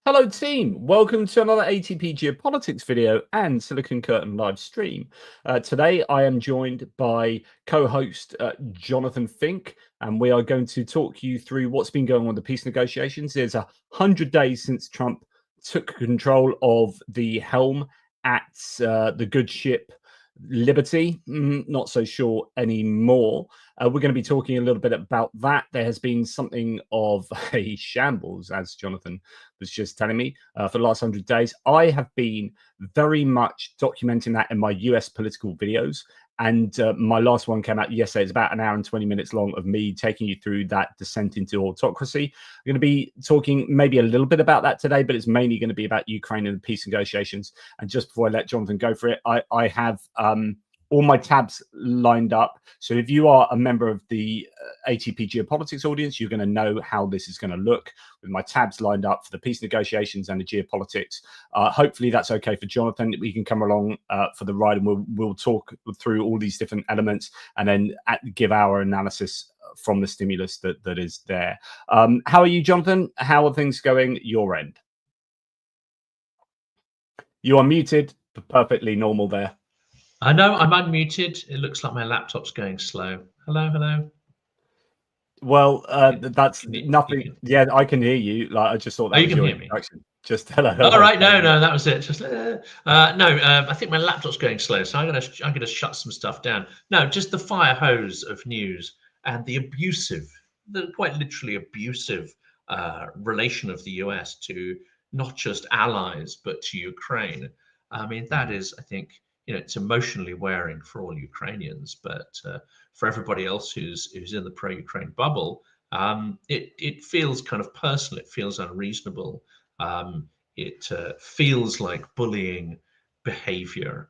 Hello team, welcome to another ATP Geopolitics video and Silicon Curtain live stream. Today I am joined by co-host Jonathan Fink, and we are going to talk you through what's been going on with the peace negotiations. There's 100 days since Trump took control of the helm at the good ship Liberty. Not so sure anymore. We're going to be talking a little bit about that. There has been something of a shambles, as Jonathan was just telling me, for the last 100 days. I have been very much documenting that in my US political videos. And my last one came out yesterday. It's about an hour and 20 minutes long of me taking you through that descent into autocracy. I'm going to be talking maybe a little bit about that today, but it's mainly going to be about Ukraine and the peace negotiations. And just before I let Jonathan go for it, I have all my tabs lined up. So if you are a member of the ATP Geopolitics audience, you're going to know how this is going to look with my tabs lined up for the peace negotiations and the geopolitics. Hopefully that's okay for Jonathan. We can come along for the ride, and we'll talk through all these different elements and then give our analysis from the stimulus that is there. How are you, Jonathan? How are things going your end? You are muted, perfectly normal there. I know I'm unmuted. It looks like my laptop's going slow. Hello. Well, that's nothing. Yeah, I can hear you. Like, I just thought that was your introduction. Just hello. All right, no, that was it. Just I think my laptop's going slow, so I'm gonna shut some stuff down. No, just the fire hose of news and the quite literally abusive relation of the US to not just allies but to Ukraine. I mean, that is, I think, it's emotionally wearing for all Ukrainians, but for everybody else who's in the pro-Ukraine bubble, it feels kind of personal. It feels unreasonable. It feels like bullying behavior,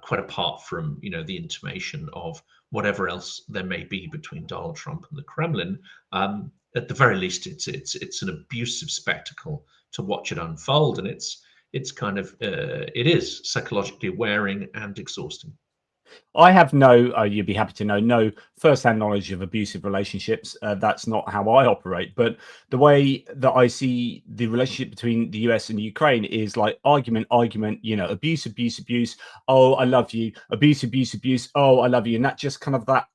quite apart from the intimation of whatever else there may be between Donald Trump and the Kremlin. At the very least, it's an abusive spectacle to watch it unfold, and it's kind of it is psychologically wearing and exhausting. I have no, you'd be happy to know, no first-hand knowledge of abusive relationships. That's not how I operate. But the way that I see the relationship between the US and Ukraine is like argument, abuse. Oh, I love you. Abuse. Oh, I love you. And that just kind of that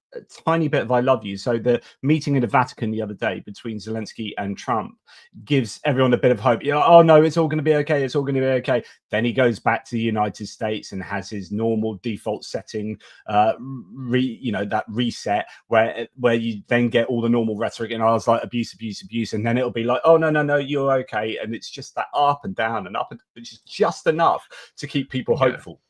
tiny bit of I love you. So the meeting in the Vatican the other day between Zelensky and Trump gives everyone a bit of hope. Oh no, it's all going to be okay. It's all going to be okay. Then he goes back to the United States and has his normal default setting, that reset where you then get all the normal rhetoric. And I was like, abuse. And then it'll be like, oh, no, you're okay. And it's just that up and down and up. And it's just enough to keep people hopeful.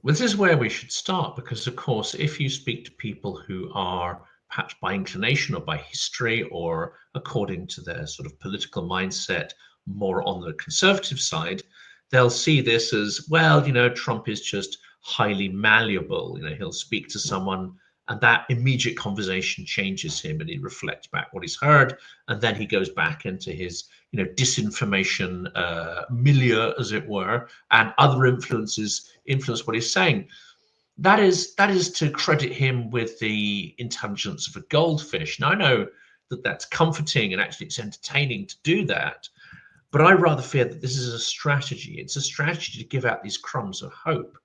Well, this is where we should start, because, of course, if you speak to people who are perhaps by inclination or by history or according to their sort of political mindset more on the conservative side, they'll see this as, well, Trump is just highly malleable. He'll speak to someone and that immediate conversation changes him and he reflects back what he's heard. And then he goes back into his, disinformation milieu, as it were, and other influence what he's saying. That is to credit him with the intelligence of a goldfish. Now, I know that that's comforting and actually it's entertaining to do that, but I rather fear that this is a strategy. It's a strategy to give out these crumbs of hope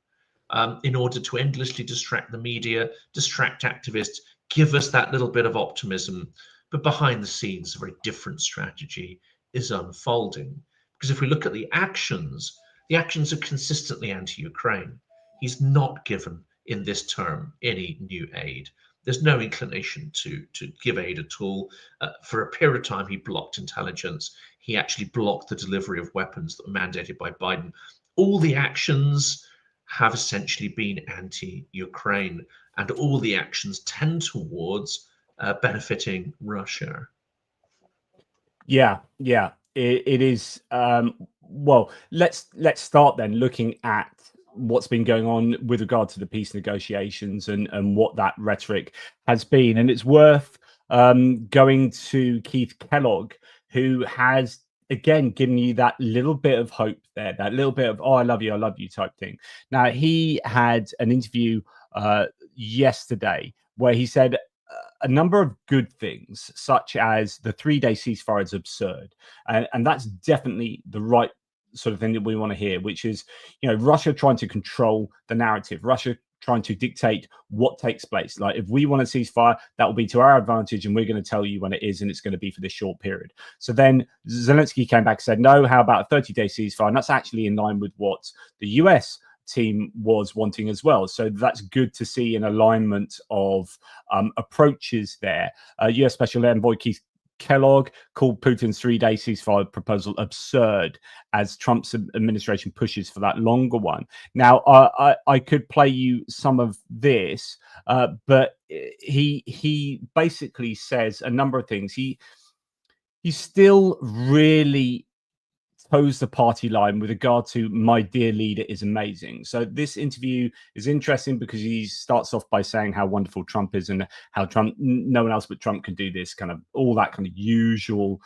in order to endlessly distract the media, distract activists, give us that little bit of optimism. But behind the scenes, a very different strategy is unfolding. Because if we look at the actions are consistently anti-Ukraine. He's not given in this term any new aid. There's no inclination to give aid at all. For a period of time, he blocked intelligence. He actually blocked the delivery of weapons that were mandated by Biden. All the actions have essentially been anti-Ukraine, and all the actions tend towards benefiting Russia. Yeah, it is. Well, let's start then looking at what's been going on with regard to the peace negotiations and what that rhetoric has been. And it's worth going to Keith Kellogg, who has again given you that little bit of hope there, that little bit of, oh, I love you type thing. Now, he had an interview yesterday where he said a number of good things, such as the 3-day ceasefire is absurd, and that's definitely the right sort of thing that we want to hear, which is, Russia trying to control the narrative, Russia trying to dictate what takes place. Like, if we want a ceasefire, that will be to our advantage, and we're going to tell you when it is, and it's going to be for this short period. So then Zelensky came back and said, no, how about a 30-day ceasefire? And that's actually in line with what the US team was wanting as well. So that's good to see an alignment of approaches there. US Special Envoy Keith Kellogg called Putin's 3-day ceasefire proposal absurd as Trump's administration pushes for that longer one. Now, I could play you some of this, but he basically says a number of things. He still really toes the party line with regard to "my dear leader is amazing." So this interview is interesting because he starts off by saying how wonderful Trump is and how no one else but Trump can do this, kind of all that kind of usual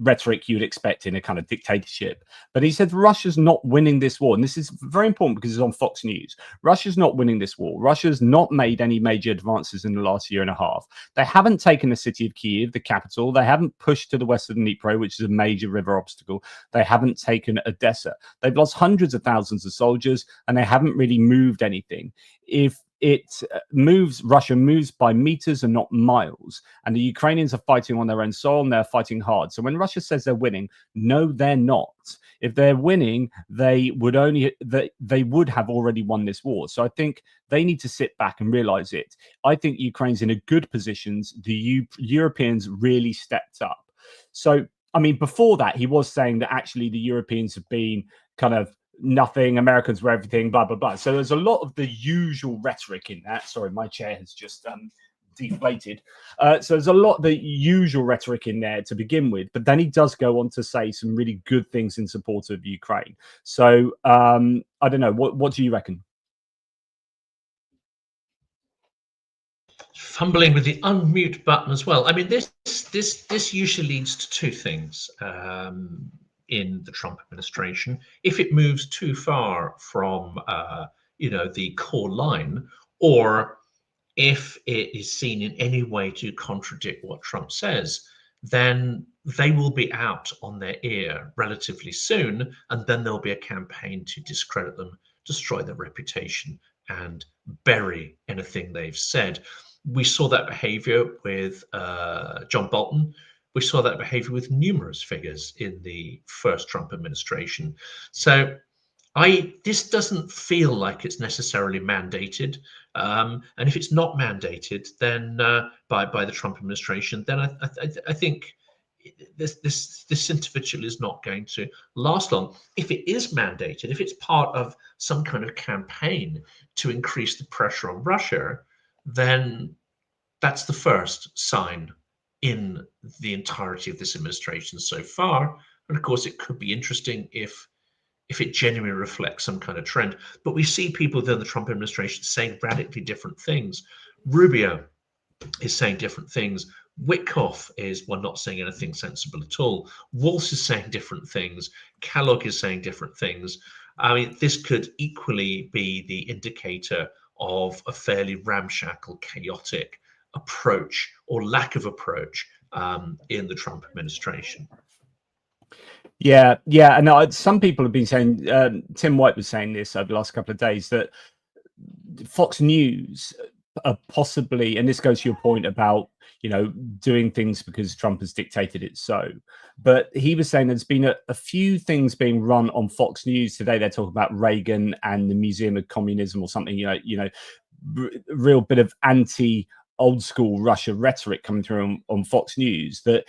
rhetoric you'd expect in a kind of dictatorship. But he said Russia's not winning this war, and this is very important because it's on Fox News. Russia's not winning this war. Russia's not made any major advances in the last year and a half. They haven't taken the city of Kyiv, the capital. They haven't pushed to the west of the Dnipro, which is a major river obstacle. They haven't taken Odessa. They've lost hundreds of thousands of soldiers, and they haven't really moved anything. If Russia moves by meters and not miles, and the Ukrainians are fighting on their own soil, and they're fighting hard. So when Russia says they're winning, no, they're not. If they're winning, they would have already won this war. So I think they need to sit back and realize it. I think Ukraine's in a good position. The Europeans really stepped up. So, I mean, before that, he was saying that actually the Europeans have been kind of nothing, Americans were everything, blah, blah, blah. So there's a lot of the usual rhetoric in that. Sorry, my chair has just deflated. So there's a lot of the usual rhetoric in there to begin with, but then he does go on to say some really good things in support of Ukraine. So I don't know, what do you reckon? Fumbling with the unmute button as well. I mean, this usually leads to two things in the Trump administration. If it moves too far from the core line, or if it is seen in any way to contradict what Trump says, then they will be out on their ear relatively soon, and then there'll be a campaign to discredit them, destroy their reputation, and bury anything they've said. We saw that behavior with John Bolton. We saw that behavior with numerous figures in the first Trump administration. So this doesn't feel like it's necessarily mandated. And if it's not mandated, then by the Trump administration, then I think this individual is not going to last long. If it is mandated, if it's part of some kind of campaign to increase the pressure on Russia, then that's the first sign in the entirety of this administration so far. And of course, it could be interesting if it genuinely reflects some kind of trend. But we see people within the Trump administration saying radically different things. Rubio is saying different things. Witkoff is, well, not saying anything sensible at all. Walz is saying different things. Kellogg is saying different things. I mean, this could equally be the indicator of a fairly ramshackle, chaotic approach or lack of approach in the Trump administration. Yeah, and some people have been saying, Tim White was saying this over the last couple of days, that Fox News are possibly, and this goes to your point about, doing things because Trump has dictated it so. But he was saying there's been a few things being run on Fox News today. They're talking about Reagan and the Museum of Communism or something, real bit of old school Russia rhetoric coming through on Fox News, that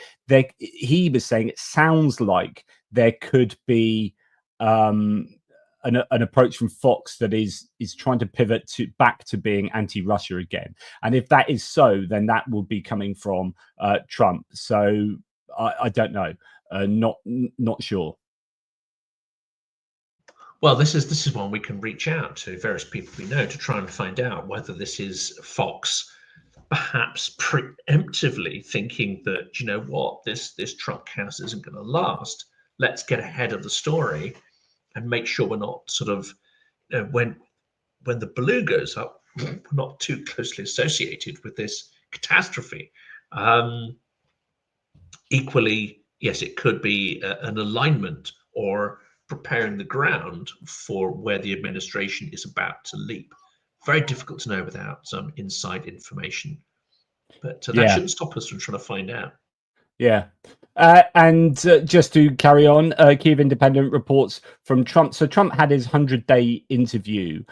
he was saying it sounds like there could be an approach from Fox that is trying to pivot back to being anti-Russia again. And if that is so, then that will be coming from Trump. So I don't know, not sure. Well, this is one we can reach out to various people we know to try and find out whether this is Fox perhaps preemptively thinking that, this Trump chaos isn't going to last. Let's get ahead of the story and make sure we're not sort of, when the balloon goes up, we're not too closely associated with this catastrophe. Equally, yes, it could be an alignment or preparing the ground for where the administration is about to leap. Very difficult to know without some inside information, but that shouldn't stop us from trying to find out. Yeah. And just to carry on, Kyiv Independent reports from Trump. So Trump had his 100-day interview,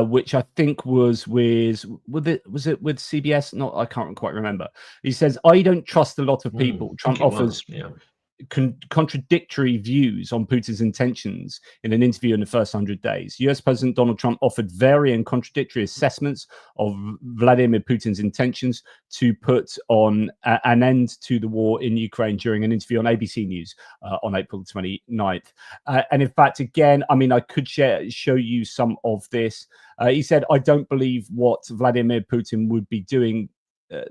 which I think was with CBS? No, I can't quite remember. He says, I don't trust a lot of people. Trump offers contradictory views on Putin's intentions in an interview in the first 100 days. US President Donald Trump offered varying contradictory assessments of Vladimir Putin's intentions to put on an end to the war in Ukraine during an interview on ABC News on April 29th. And in fact, again, I mean, I could show you some of this. He said, I don't believe what Vladimir Putin would be doing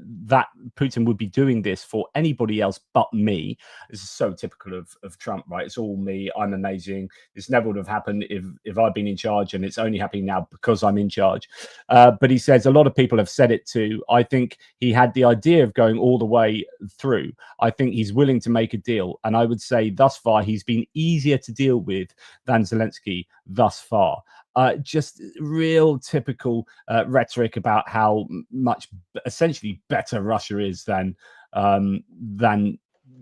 that Putin would be doing this for anybody else but me. This is so typical of Trump, right? It's all me. I'm amazing. This never would have happened if I'd been in charge, and it's only happening now because I'm in charge. But he says a lot of people have said it too. I think he had the idea of going all the way through. I think he's willing to make a deal. And I would say thus far, he's been easier to deal with than Zelensky thus far. Just real typical rhetoric about how much essentially better Russia is than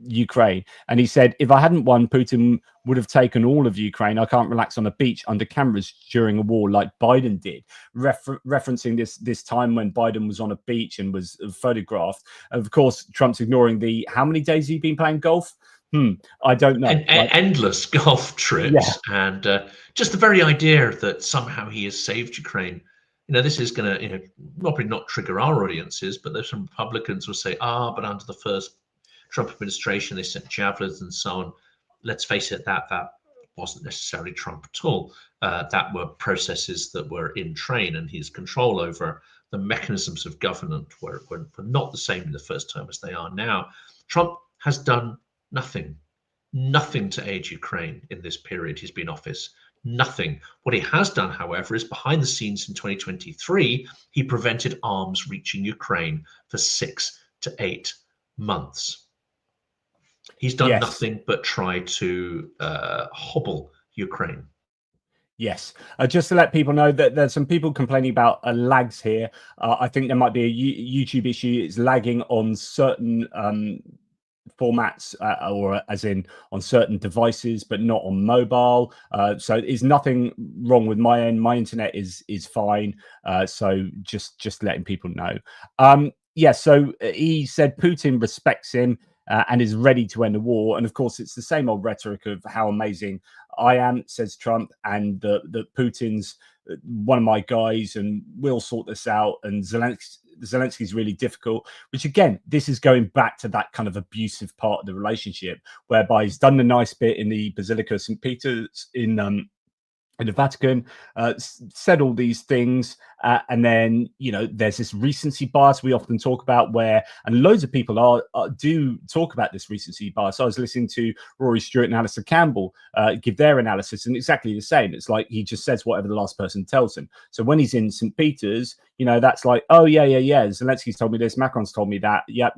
Ukraine. And he said, if I hadn't won, Putin would have taken all of Ukraine. I can't relax on a beach under cameras during a war like Biden did, referencing this time when Biden was on a beach and was photographed. Of course, Trump's ignoring the how many days he's been playing golf. I don't know. Endless golf trips, and just the very idea that somehow he has saved Ukraine. You know, this is going to, probably not trigger our audiences, but there's some Republicans who say, but under the first Trump administration, they sent javelins and so on. Let's face it, that wasn't necessarily Trump at all. That were processes that were in train, and his control over the mechanisms of government were not the same in the first term as they are now. Trump has done nothing to aid Ukraine in this period he's been in office. Nothing. What he has done, however, is behind the scenes in 2023, he prevented arms reaching Ukraine for 6 to 8 months. He's done nothing but try to hobble Ukraine. Yes, just to let people know that there's some people complaining about lags here. I think there might be a YouTube issue. It's lagging on certain formats, or as in on certain devices, but not on mobile. So there's nothing wrong with my end. My internet is fine. So just letting people know. So he said Putin respects him and is ready to end the war. And of course, it's the same old rhetoric of how amazing I am, says Trump, and that Putin's one of my guys and we'll sort this out. And Zelensky's really difficult, which again, this is going back to that kind of abusive part of the relationship, whereby he's done the nice bit in the Basilica of St. Peter's in the Vatican, said all these things, and then there's this recency bias we often talk about, and loads of people do talk about this recency bias. I was listening to Rory Stewart and Alistair Campbell give their analysis, and exactly the same. It's like he just says whatever the last person tells him. So when he's in St. Peter's, that's like, oh yeah, Zelensky's told me this, Macron's told me that, yep,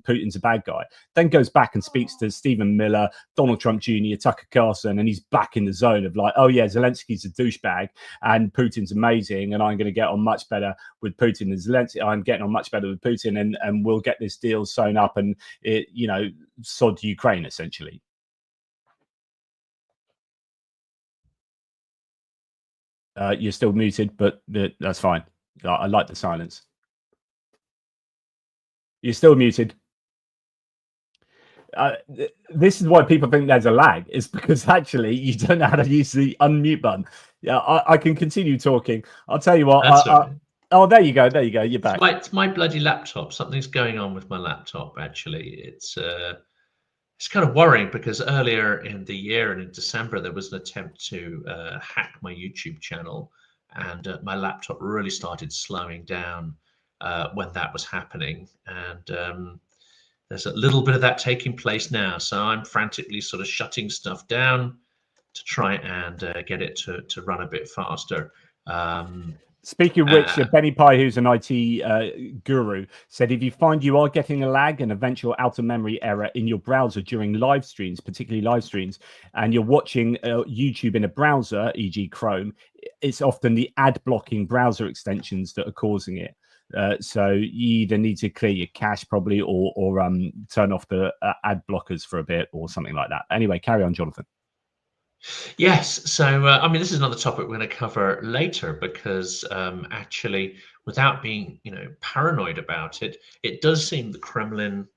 Putin's a bad guy. Then goes back and speaks to Stephen Miller, Donald Trump Jr., Tucker Carlson, and he's back in the zone of like, oh yeah, Zelensky's a douchebag and Putin's amazing, and I'm going to get on much better with Putin than Zelensky. I'm getting on much better with Putin, and we'll get this deal sewn up, and it, sod Ukraine essentially. You're still muted, but that's fine. I like the silence. You're still muted. This is why people think there's a lag. It's because actually you don't know how to use the unmute button. Yeah, I can continue talking. I'll tell you what. Oh, there you go. You're back. It's my bloody laptop. Something's going on with my laptop. Actually, it's kind of worrying because earlier in the year and in December there was an attempt to hack my YouTube channel, and my laptop really started slowing down when that was happening. And there's a little bit of that taking place now. So I'm frantically sort of shutting stuff down to try and get it to run a bit faster. Speaking of which, Benny Pye, who's an IT guru, said if you find you are getting a lag, an eventual out-of-memory error in your browser during live streams, particularly live streams, and you're watching YouTube in a browser, e.g. Chrome, it's often the ad-blocking browser extensions that are causing it. So you either need to clear your cache probably or turn off the ad blockers for a bit or something like that. Anyway, carry on, Jonathan. Yes, so I mean, this is another topic we're going to cover later because actually, without being, paranoid about it, it does seem the Kremlin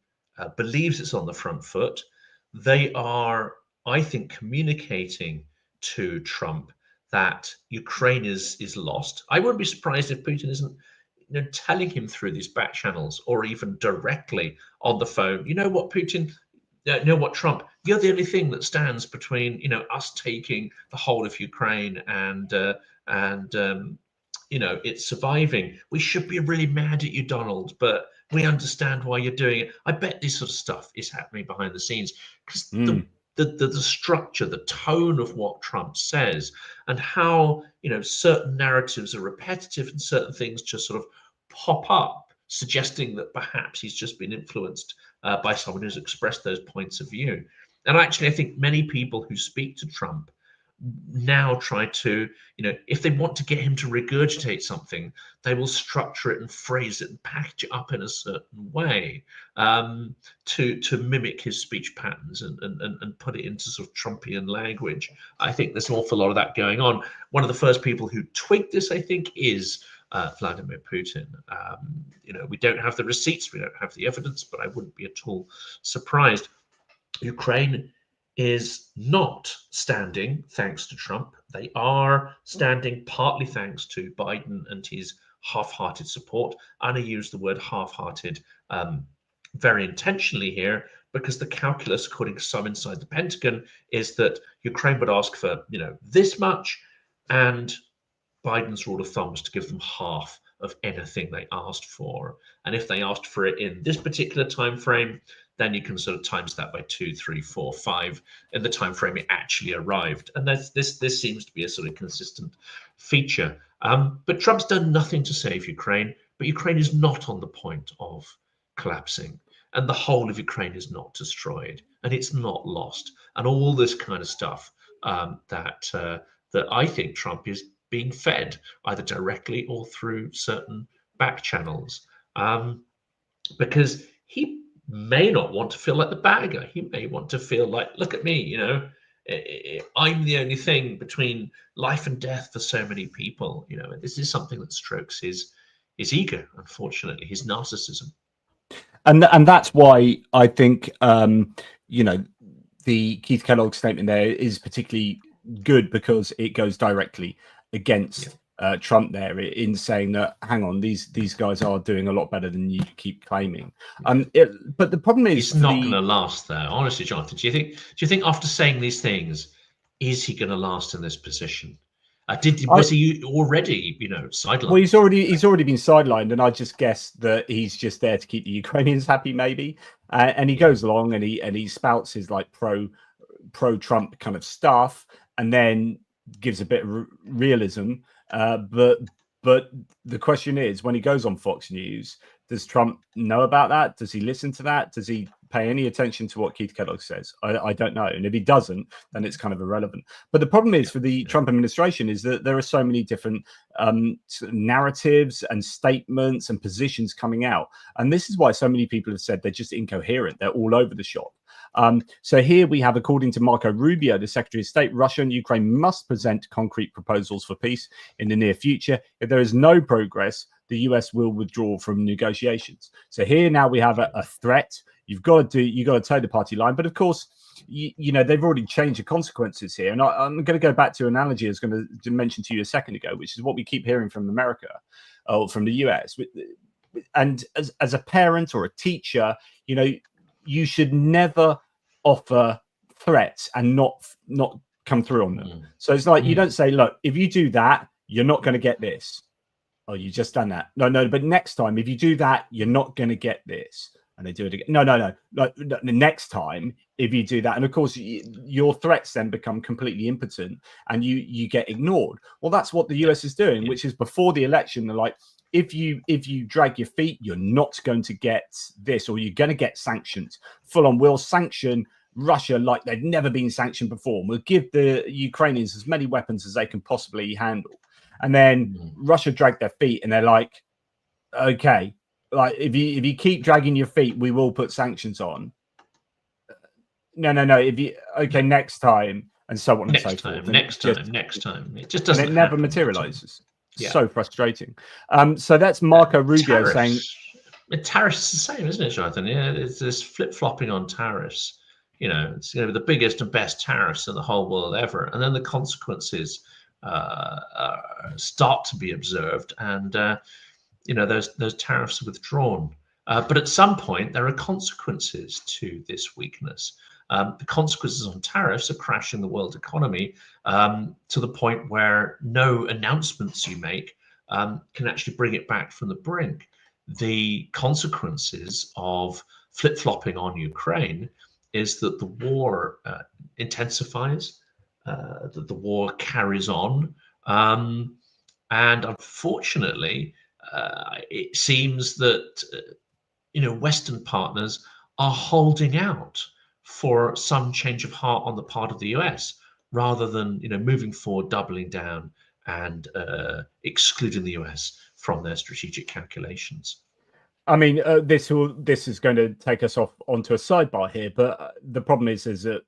believes it's on the front foot. They are, I think, communicating to Trump that Ukraine is lost. I wouldn't be surprised if Putin isn't, telling him through these back channels or even directly on the phone. You know what, Putin? You know what, Trump, you're the only thing that stands between us taking the whole of Ukraine and it's surviving. We should be really mad at you, Donald, but we understand why you're doing it. I bet this sort of stuff is happening behind the scenes because the structure, the tone of what Trump says, and how certain narratives are repetitive and certain things just sort of pop up, suggesting that perhaps he's just been influenced by someone who's expressed those points of view. And actually, I think many people who speak to Trump now try to, if they want to get him to regurgitate something, they will structure it and phrase it and package it up in a certain way to mimic his speech patterns and put it into sort of Trumpian language. I think there's an awful lot of that going on. One of the first people who twigged this, I think, is Vladimir Putin. We don't have the receipts, we don't have the evidence, but I wouldn't be at all surprised. Ukraine is not standing thanks to Trump. They are standing partly thanks to Biden and his half-hearted support. And I use the word half-hearted very intentionally here because the calculus, according to some inside the Pentagon, is that Ukraine would ask for this much, and Biden's rule of thumb was to give them half of anything they asked for. And if they asked for it in this particular time frame, then you can sort of times that by 2, 3, 4, 5 in the time frame it actually arrived. And this seems to be a sort of consistent feature. But Trump's done nothing to save Ukraine, but Ukraine is not on the point of collapsing. And the whole of Ukraine is not destroyed, and it's not lost. And all this kind of stuff that I think Trump is being fed either directly or through certain back channels, because he may not want to feel like the bad guy. He may want to feel like, look at me, I'm the only thing between life and death for so many people. And this is something that strokes his ego, unfortunately, his narcissism. And that's why I think the Keith Kellogg statement there is particularly good, because it goes directly against Trump there in saying that, hang on, these guys are doing a lot better than you keep claiming. But the problem is, it's not going to last, though. Honestly, Jonathan, do you think after saying these things, is he going to last in this position? Was he already, sidelined? Well, he's already been sidelined, and I just guess that he's just there to keep the Ukrainians happy, maybe. And he goes along and he spouts his like pro Trump kind of stuff, and then gives a bit of realism. But the question is, when he goes on Fox News, does Trump know about that? Does he listen to that? Does he pay any attention to what Keith Kellogg says? I don't know. And if he doesn't, then it's kind of irrelevant. But the problem is for the Trump administration is that there are so many different narratives and statements and positions coming out. And this is why so many people have said they're just incoherent. They're all over the shop. So here we have, according to Marco Rubio, the Secretary of State, Russia and Ukraine must present concrete proposals for peace in the near future. If there is no progress, the US will withdraw from negotiations. So here now we have a threat. You've got to toe the party line. But of course, they've already changed the consequences here. And I'm going to go back to an analogy I was going to mention to you a second ago, which is what we keep hearing from America or from the US. And as a parent or a teacher, you should never offer threats and not come through on them. So it's like, you don't say, look, if you do that, you're not going to get this. Oh, you just done that. No, but next time, if you do that, you're not going to get this. and they do it again. No. Like the next time, if you do that, and of course your threats then become completely impotent, and you get ignored. Well, that's what the US is doing, which is before the election, they're like, if you drag your feet, you're not going to get this, or you're going to get sanctions. Full on, we'll sanction Russia like they've never been sanctioned before. We'll give the Ukrainians as many weapons as they can possibly handle. And then Russia dragged their feet, and they're like, okay, like if you keep dragging your feet, we will put sanctions on. No. If you next time, and so on and so forth. Next time. It just doesn't. And it never materializes. So frustrating. So that's Marco Rubio saying. Tariffs is the same, isn't it, Jonathan? Yeah, it's this flip-flopping on tariffs. You know, it's going to be the biggest and best tariffs in the whole world ever, and then the consequences start to be observed, and you know, those tariffs are withdrawn. But at some point, there are consequences to this weakness. The consequences on tariffs are crashing the world economy to the point where no announcements you make can actually bring it back from the brink. The consequences of flip-flopping on Ukraine is that the war intensifies, that the war carries on, and unfortunately, it seems that you know, Western partners are holding out for some change of heart on the part of the US, rather than, you know, moving forward, doubling down, and excluding the US from their strategic calculations. I mean, this is going to take us off onto a sidebar here, but the problem is that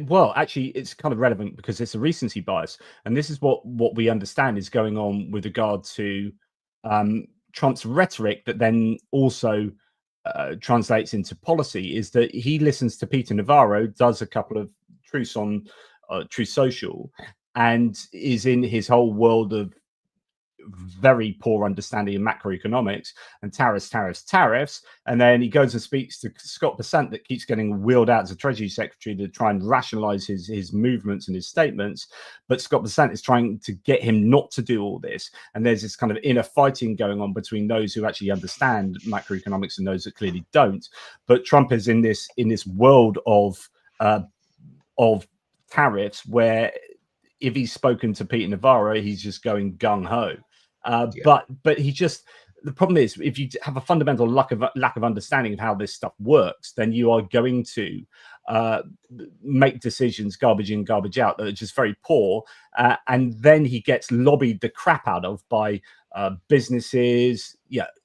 well, actually, it's kind of relevant because it's a recency bias, and this is what we understand is going on with regard to Trump's rhetoric that then also translates into policy. Is that he listens to Peter Navarro, does a couple of truths on Truth Social, and is in his whole world of very poor understanding of macroeconomics and tariffs, and then he goes and speaks to Scott Bessent that keeps getting wheeled out as a Treasury Secretary to try and rationalize his movements and his statements, but Scott Bessent is trying to get him not to do all this, and there's this kind of inner fighting going on between those who actually understand macroeconomics and those that clearly don't. But Trump is in this world of tariffs where if he's spoken to Peter Navarro, he's just going gung-ho. But he just, the problem is, if you have a fundamental lack of understanding of how this stuff works, then you are going to make decisions, garbage in, garbage out, that are just very poor. And then he gets lobbied the crap out of by businesses,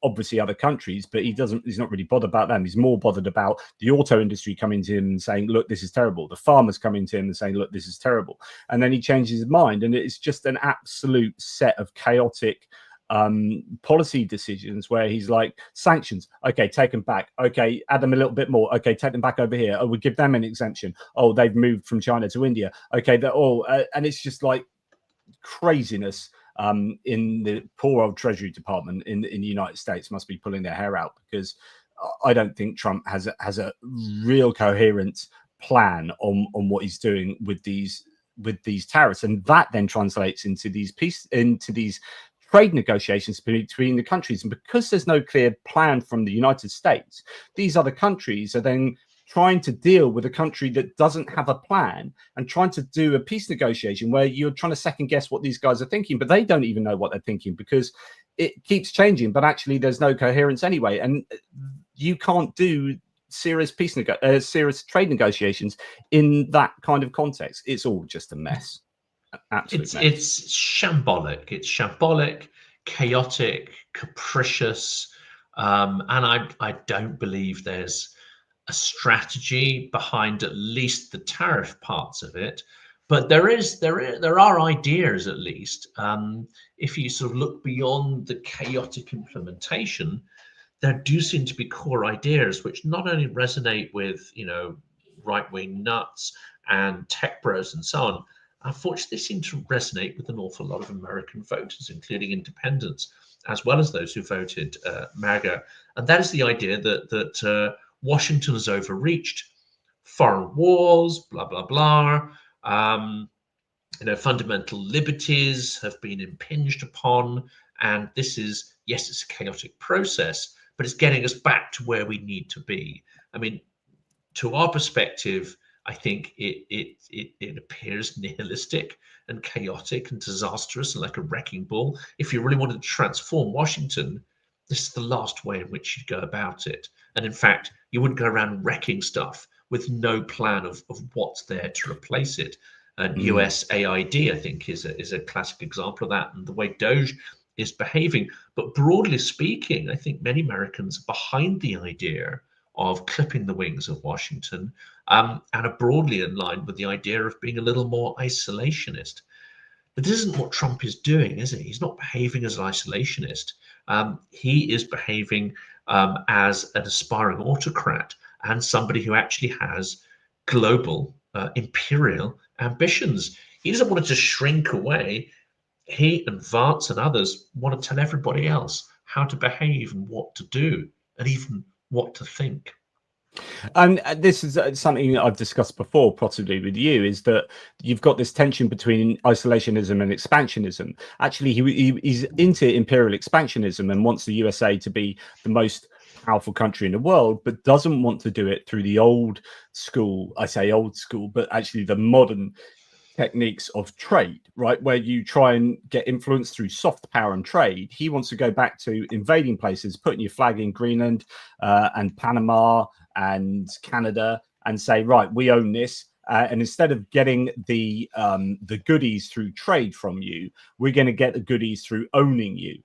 obviously other countries, but he's not really bothered about them. He's more bothered about the auto industry coming to him and saying, look, this is terrible. The farmers coming to him and saying, look, this is terrible. And then he changes his mind, and it's just an absolute set of chaotic policy decisions where he's like, sanctions, okay, take them back, okay, add them a little bit more, okay, take them back over here, oh, we'll give them an exemption, oh, they've moved from China to India, okay, they're all and it's just like craziness. In the poor old Treasury Department in the United States must be pulling their hair out, because I don't think Trump has a real coherent plan on what he's doing with these tariffs, and that then translates into these trade negotiations between the countries. And because there's no clear plan from the United States, these other countries are then trying to deal with a country that doesn't have a plan and trying to do a peace negotiation where you're trying to second guess what these guys are thinking, but they don't even know what they're thinking because it keeps changing, but actually there's no coherence anyway. And you can't do serious serious trade negotiations in that kind of context. It's all just a mess. Absolute mess. It's shambolic. It's shambolic, chaotic, capricious, and I don't believe there's a strategy behind at least the tariff parts of it, but there are ideas, at least. If you sort of look beyond the chaotic implementation, there do seem to be core ideas which not only resonate with, you know, right-wing nuts and tech bros and so on. Unfortunately, they seem to resonate with an awful lot of American voters, including independents, as well as those who voted MAGA. And that is the idea that Washington has overreached, foreign wars, blah, blah, blah. Fundamental liberties have been impinged upon. And this is, yes, it's a chaotic process, but it's getting us back to where we need to be. I mean, to our perspective, I think it appears nihilistic and chaotic and disastrous and like a wrecking ball. If you really wanted to transform Washington, this is the last way in which you'd go about it. And in fact, you wouldn't go around wrecking stuff with no plan of what's there to replace it. And USAID, I think, is a classic example of that, and the way Doge is behaving. But broadly speaking, I think many Americans are behind the idea of clipping the wings of Washington, and are broadly in line with the idea of being a little more isolationist. But this isn't what Trump is doing, is it? He's not behaving as an isolationist. He is behaving as an aspiring autocrat and somebody who actually has global imperial ambitions. He doesn't want to just shrink away. He and Vance and others want to tell everybody else how to behave and what to do and even what to think. And this is something I've discussed before, possibly with you, is that you've got this tension between isolationism and expansionism. Actually, he's into imperial expansionism and wants the USA to be the most powerful country in the world, but doesn't want to do it through the old school. I say old school, but actually the modern techniques of trade, right, where you try and get influence through soft power and trade. He wants to go back to invading places, putting your flag in Greenland and Panama and Canada, and say, right, we own this. And instead of getting the goodies through trade from you, we're going to get the goodies through owning you.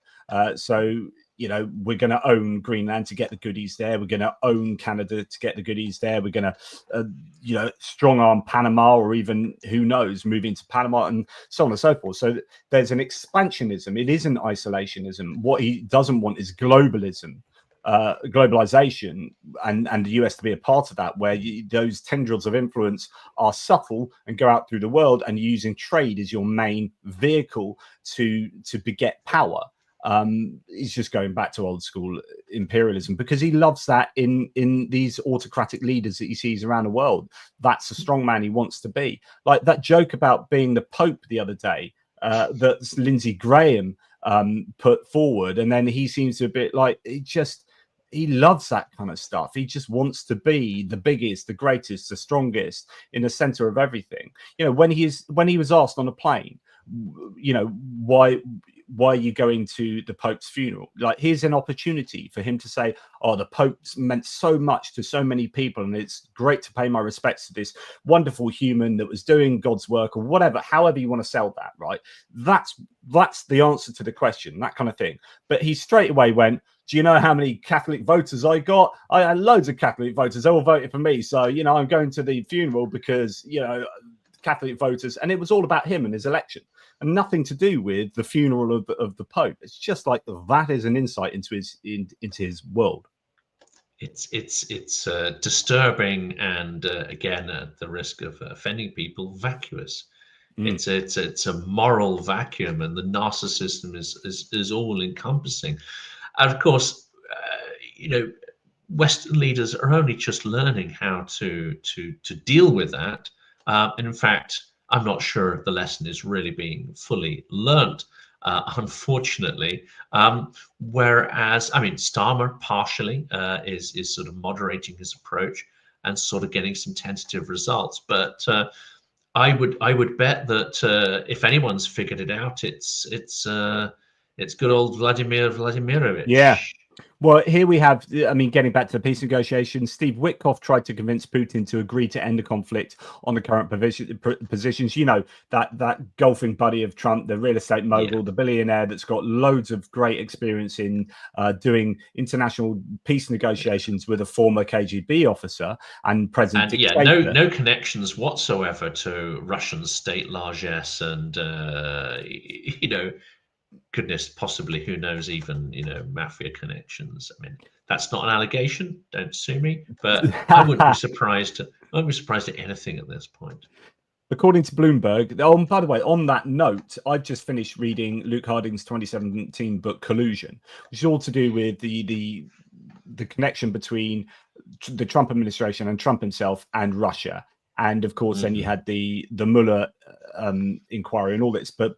So, you know, we're going to own Greenland to get the goodies there. We're going to own Canada to get the goodies there. We're going to, you know, strong arm Panama, or even, who knows, move into Panama, and so on and so forth. So there's an expansionism. It isn't isolationism. What he doesn't want is globalism, globalization, and the US to be a part of that, where those tendrils of influence are subtle and go out through the world, and using trade as your main vehicle to beget power. He's just going back to old school imperialism because he loves that in these autocratic leaders that he sees around the world. That's the strong man he wants to be. Like that joke about being the Pope the other day that Lindsey Graham put forward, and then he seems a bit like he loves that kind of stuff. He just wants to be the biggest, the greatest, the strongest, in the center of everything. You know, when he was asked on a plane, you know, why are you going to the Pope's funeral? Like, here's an opportunity for him to say, oh, the Pope's meant so much to so many people, and it's great to pay my respects to this wonderful human that was doing God's work, or whatever, however you want to sell that, right? That's the answer to the question, that kind of thing. But he straight away went, do you know how many Catholic voters I got? I had loads of Catholic voters. They all voted for me. So, you know, I'm going to the funeral because, you know, Catholic voters, and it was all about him and his election, and nothing to do with the funeral of the Pope. It's just like that is an insight into his world. It's disturbing, and again, at the risk of offending people, vacuous. It's a moral vacuum, and the narcissism is all encompassing. And of course, you know, Western leaders are only just learning how to deal with that. And in fact, I'm not sure the lesson is really being fully learnt, unfortunately. Whereas, I mean, Starmer partially is sort of moderating his approach and sort of getting some tentative results. But I would bet that if anyone's figured it out, it's good old Vladimir Vladimirovich. Yeah. Well, here we have, I mean, getting back to the peace negotiations, Steve Witkoff tried to convince Putin to agree to end the conflict on the current positions. You know, that golfing buddy of Trump, the real estate mogul, the billionaire that's got loads of great experience in doing international peace negotiations with a former KGB officer and present dictator. No connections whatsoever to Russian state largesse and, you know, goodness, possibly, who knows, even, you know, mafia connections. I mean, that's not an allegation, don't sue me, but I wouldn't be surprised at anything at this point. According to Bloomberg, by the way, on that note, I've just finished reading Luke Harding's 2017 book Collusion, which is all to do with the connection between the Trump administration and Trump himself and Russia. And of course, then you had the Mueller inquiry and all this. But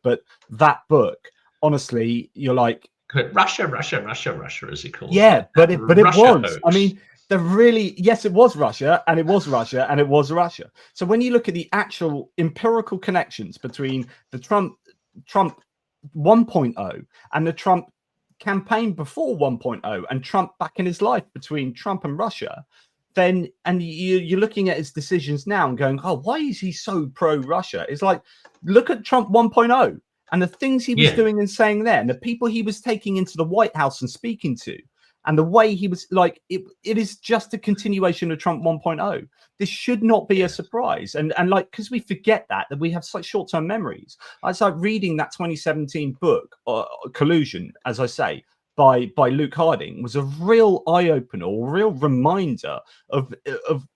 that book, honestly, you're like, Russia, Russia, Russia, Russia, as he calls Yeah, it. but it Russia was. I hoax. mean, yes, it was Russia, and it was Russia, and it was Russia. So when you look at the actual empirical connections between the Trump 1.0 and the Trump campaign before 1.0 and Trump back in his life between Trump and Russia, then you're looking at his decisions now and going, oh, why is he so pro-Russia? It's like, look at Trump 1.0 and the things he was doing and saying there, and the people he was taking into the White House and speaking to, and the way he was like, it is just a continuation of Trump 1.0. This should not be a surprise. And like, because we forget that we have such short-term memories. I was like reading that 2017 book, Collusion, as I say, by Luke Harding, was a real eye-opener, or real reminder of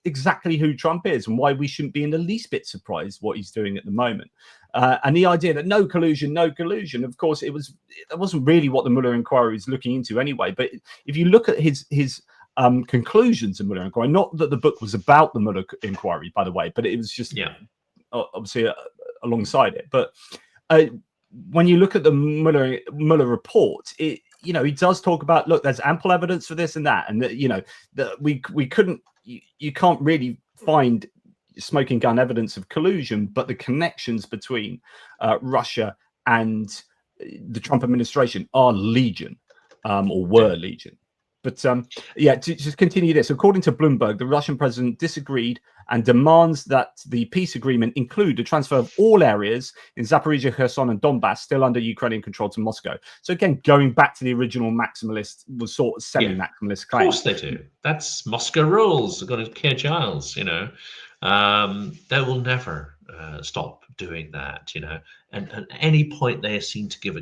exactly who Trump is and why we shouldn't be in the least bit surprised what he's doing at the moment. And the idea that no collusion, of course, that wasn't really what the Mueller inquiry is looking into anyway. But if you look at his conclusions in Mueller inquiry, not that the book was about the Mueller inquiry, by the way, but it was just obviously alongside it. But when you look at the Mueller report, he does talk about, look, there's ample evidence for this and that, and that we couldn't, you can't really find smoking gun evidence of collusion, but the connections between Russia and the Trump administration are legion, or were legion. But to just continue this, according to Bloomberg, the Russian president disagreed and demands that the peace agreement include the transfer of all areas in Zaporizhia, Kherson, and Donbass still under Ukrainian control to Moscow. So again, going back to the original maximalist, was sort of semi-maximalist claim. Of course they do. That's Moscow rules. They've got to care Giles, they will never stop doing that, and at any point they are seen to give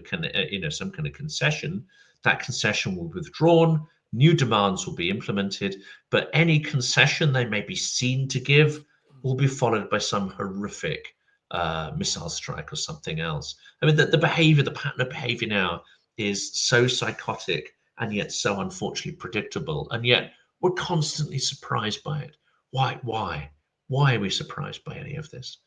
some kind of concession, that concession will be withdrawn, new demands will be implemented, but any concession they may be seen to give will be followed by some horrific missile strike or something else. I mean, the pattern of behavior now is so psychotic and yet so unfortunately predictable, and yet we're constantly surprised by it. Why are we surprised by any of this?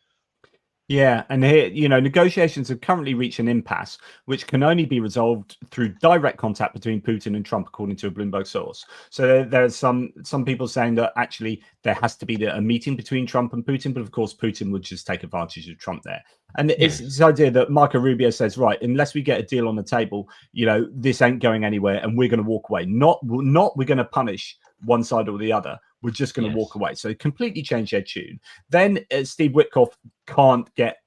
Yeah, and here, negotiations have currently reached an impasse, which can only be resolved through direct contact between Putin and Trump, according to a Bloomberg source. So there's some people saying that actually there has to be a meeting between Trump and Putin, but of course Putin would just take advantage of Trump there. And it's this idea that Marco Rubio says, right, unless we get a deal on the table, this ain't going anywhere, and we're going to walk away. Not we're going to punish one side or the other. We're just going to walk away. So completely change their tune. Then Steve Witkoff can't get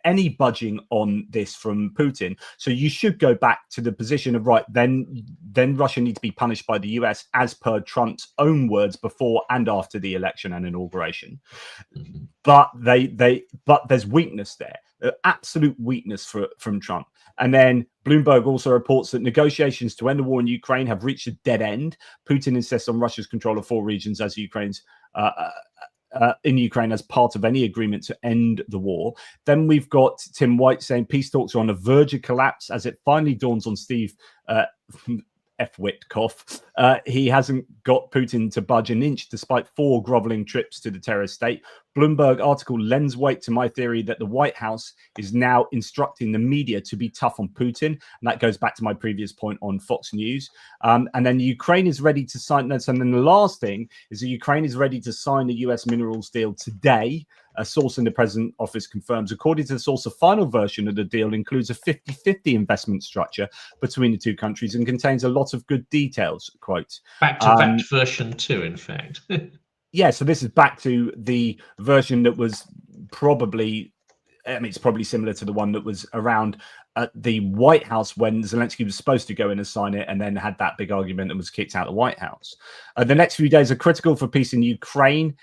any budging on this from Putin. So you should go back to the position of, right, then Russia needs to be punished by the US as per Trump's own words before and after the election and inauguration. But there's weakness there, absolute weakness from Trump. And then Bloomberg also reports that negotiations to end the war in Ukraine have reached a dead end. Putin insists on Russia's control of 4 regions as Ukraine's in Ukraine as part of any agreement to end the war. Then we've got Tim White saying peace talks are on the verge of collapse as it finally dawns on Steve F. Witkoff. He hasn't got Putin to budge an inch despite 4 groveling trips to the terrorist state. Bloomberg article lends weight to my theory that the White House is now instructing the media to be tough on Putin. And that goes back to my previous point on Fox News. And then Ukraine is ready to sign this. And then the last thing is that Ukraine is ready to sign the US minerals deal today. A source in the president's office confirms. According to the source, the final version of the deal includes a 50-50 investment structure between the two countries and contains a lot of good details, quote. Back-to-back version 2, in fact. Yeah, so this is back to the version that was probably, it's probably similar to the one that was around at the White House when Zelensky was supposed to go in and sign it and then had that big argument and was kicked out of the White House. The next few days are critical for peace in Ukraine,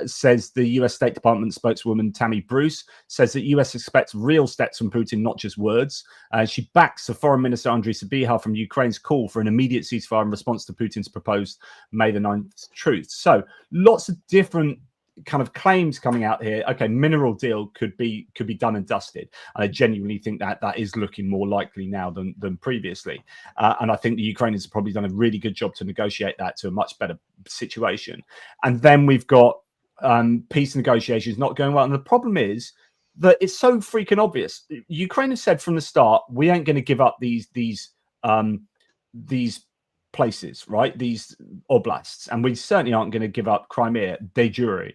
says the US State Department spokeswoman Tammy Bruce, says that US expects real steps from Putin, not just words. She backs the Foreign Minister Andriy Sybiha from Ukraine's call for an immediate ceasefire in response to Putin's proposed May the 9th truce. So lots of different kind of claims coming out here. Okay, mineral deal could be done and dusted. And I genuinely think that is looking more likely now than previously. And I think the Ukrainians have probably done a really good job to negotiate that to a much better situation. And then we've got peace negotiations not going well. And the problem is that it's so freaking obvious. Ukraine has said from the start, we ain't going to give up these these places, right? These oblasts, and we certainly aren't going to give up Crimea de jure.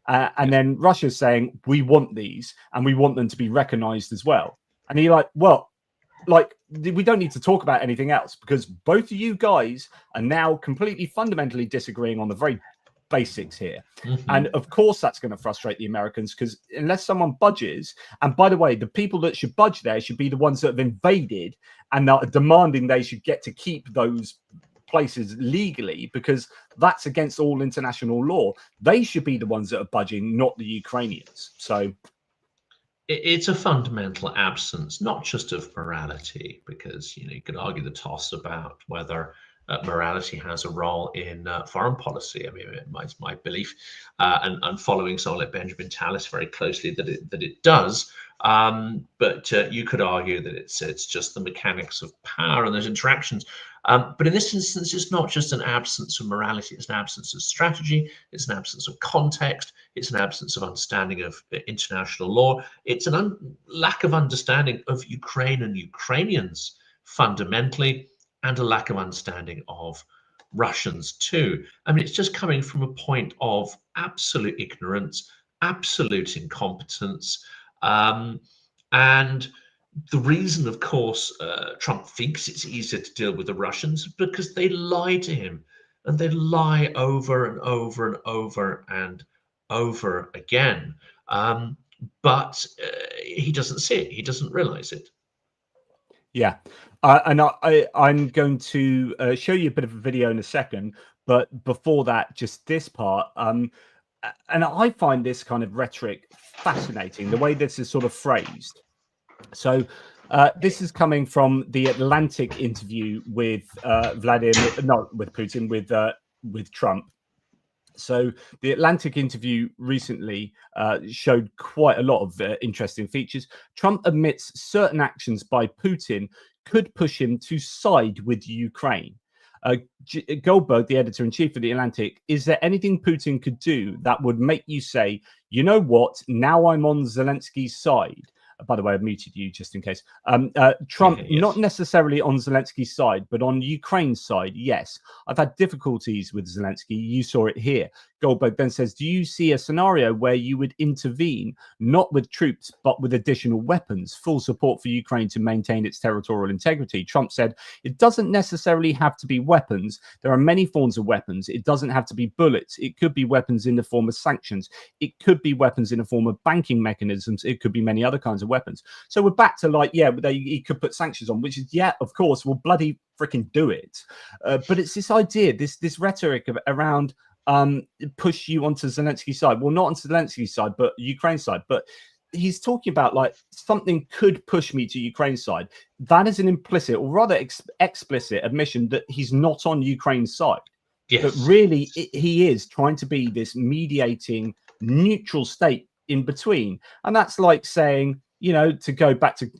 And then Russia's saying, we want these and we want them to be recognized as well. And you're like, well, like, we don't need to talk about anything else, because both of you guys are now completely fundamentally disagreeing on the very basics here. And of course that's going to frustrate the Americans, because unless someone budges, and by the way, the people that should budge there should be the ones that have invaded and are demanding they should get to keep those places legally, because that's against all international law. They should be the ones that are budging, not the Ukrainians. So it's a fundamental absence, not just of morality, because you could argue the toss about whether morality has a role in foreign policy. I mean, it's my belief, and following someone like Benjamin Tallis very closely, that it does. But you could argue that it's just the mechanics of power and those interactions. But in this instance, it's not just an absence of morality, it's an absence of strategy, it's an absence of context, it's an absence of understanding of international law, it's a lack of understanding of Ukraine and Ukrainians fundamentally, and a lack of understanding of Russians too. I mean, it's just coming from a point of absolute ignorance, absolute incompetence, and the reason, of course, Trump thinks it's easier to deal with the Russians, because they lie to him, and they lie over and over and over and over again. But he doesn't see it. He doesn't realize it. Yeah, and I'm going to show you a bit of a video in a second, but before that, just this part. And I find this kind of rhetoric fascinating, the way this is sort of phrased. So this is coming from the Atlantic interview with Putin, with Trump. So the Atlantic interview recently showed quite a lot of interesting features. Trump admits certain actions by Putin could push him to side with Ukraine. Goldberg, the editor-in-chief of the Atlantic, is there anything Putin could do that would make you say, you know what, now I'm on Zelensky's side? By the way, I've muted you just in case. Trump, Yes. not necessarily on Zelensky's side, but on Ukraine's side, yes. I've had difficulties with Zelensky. You saw it here. Goldberg then says, do you see a scenario where you would intervene, not with troops, but with additional weapons, full support for Ukraine to maintain its territorial integrity? Trump said, it doesn't necessarily have to be weapons. There are many forms of weapons. It doesn't have to be bullets. It could be weapons in the form of sanctions. It could be weapons in the form of banking mechanisms. It could be many other kinds of weapons. So we're back to like, yeah, he could put sanctions on, which is, yeah, of course, we'll bloody freaking do it. But it's this idea, this rhetoric around push you onto Zelensky's side. Well, not onto Zelensky's side, but Ukraine's side. But he's talking about like something could push me to Ukraine's side. That is an implicit, or rather explicit admission that he's not on Ukraine's side. Yes. But really, he is trying to be this mediating, neutral state in between. And that's like saying, you know, to go back to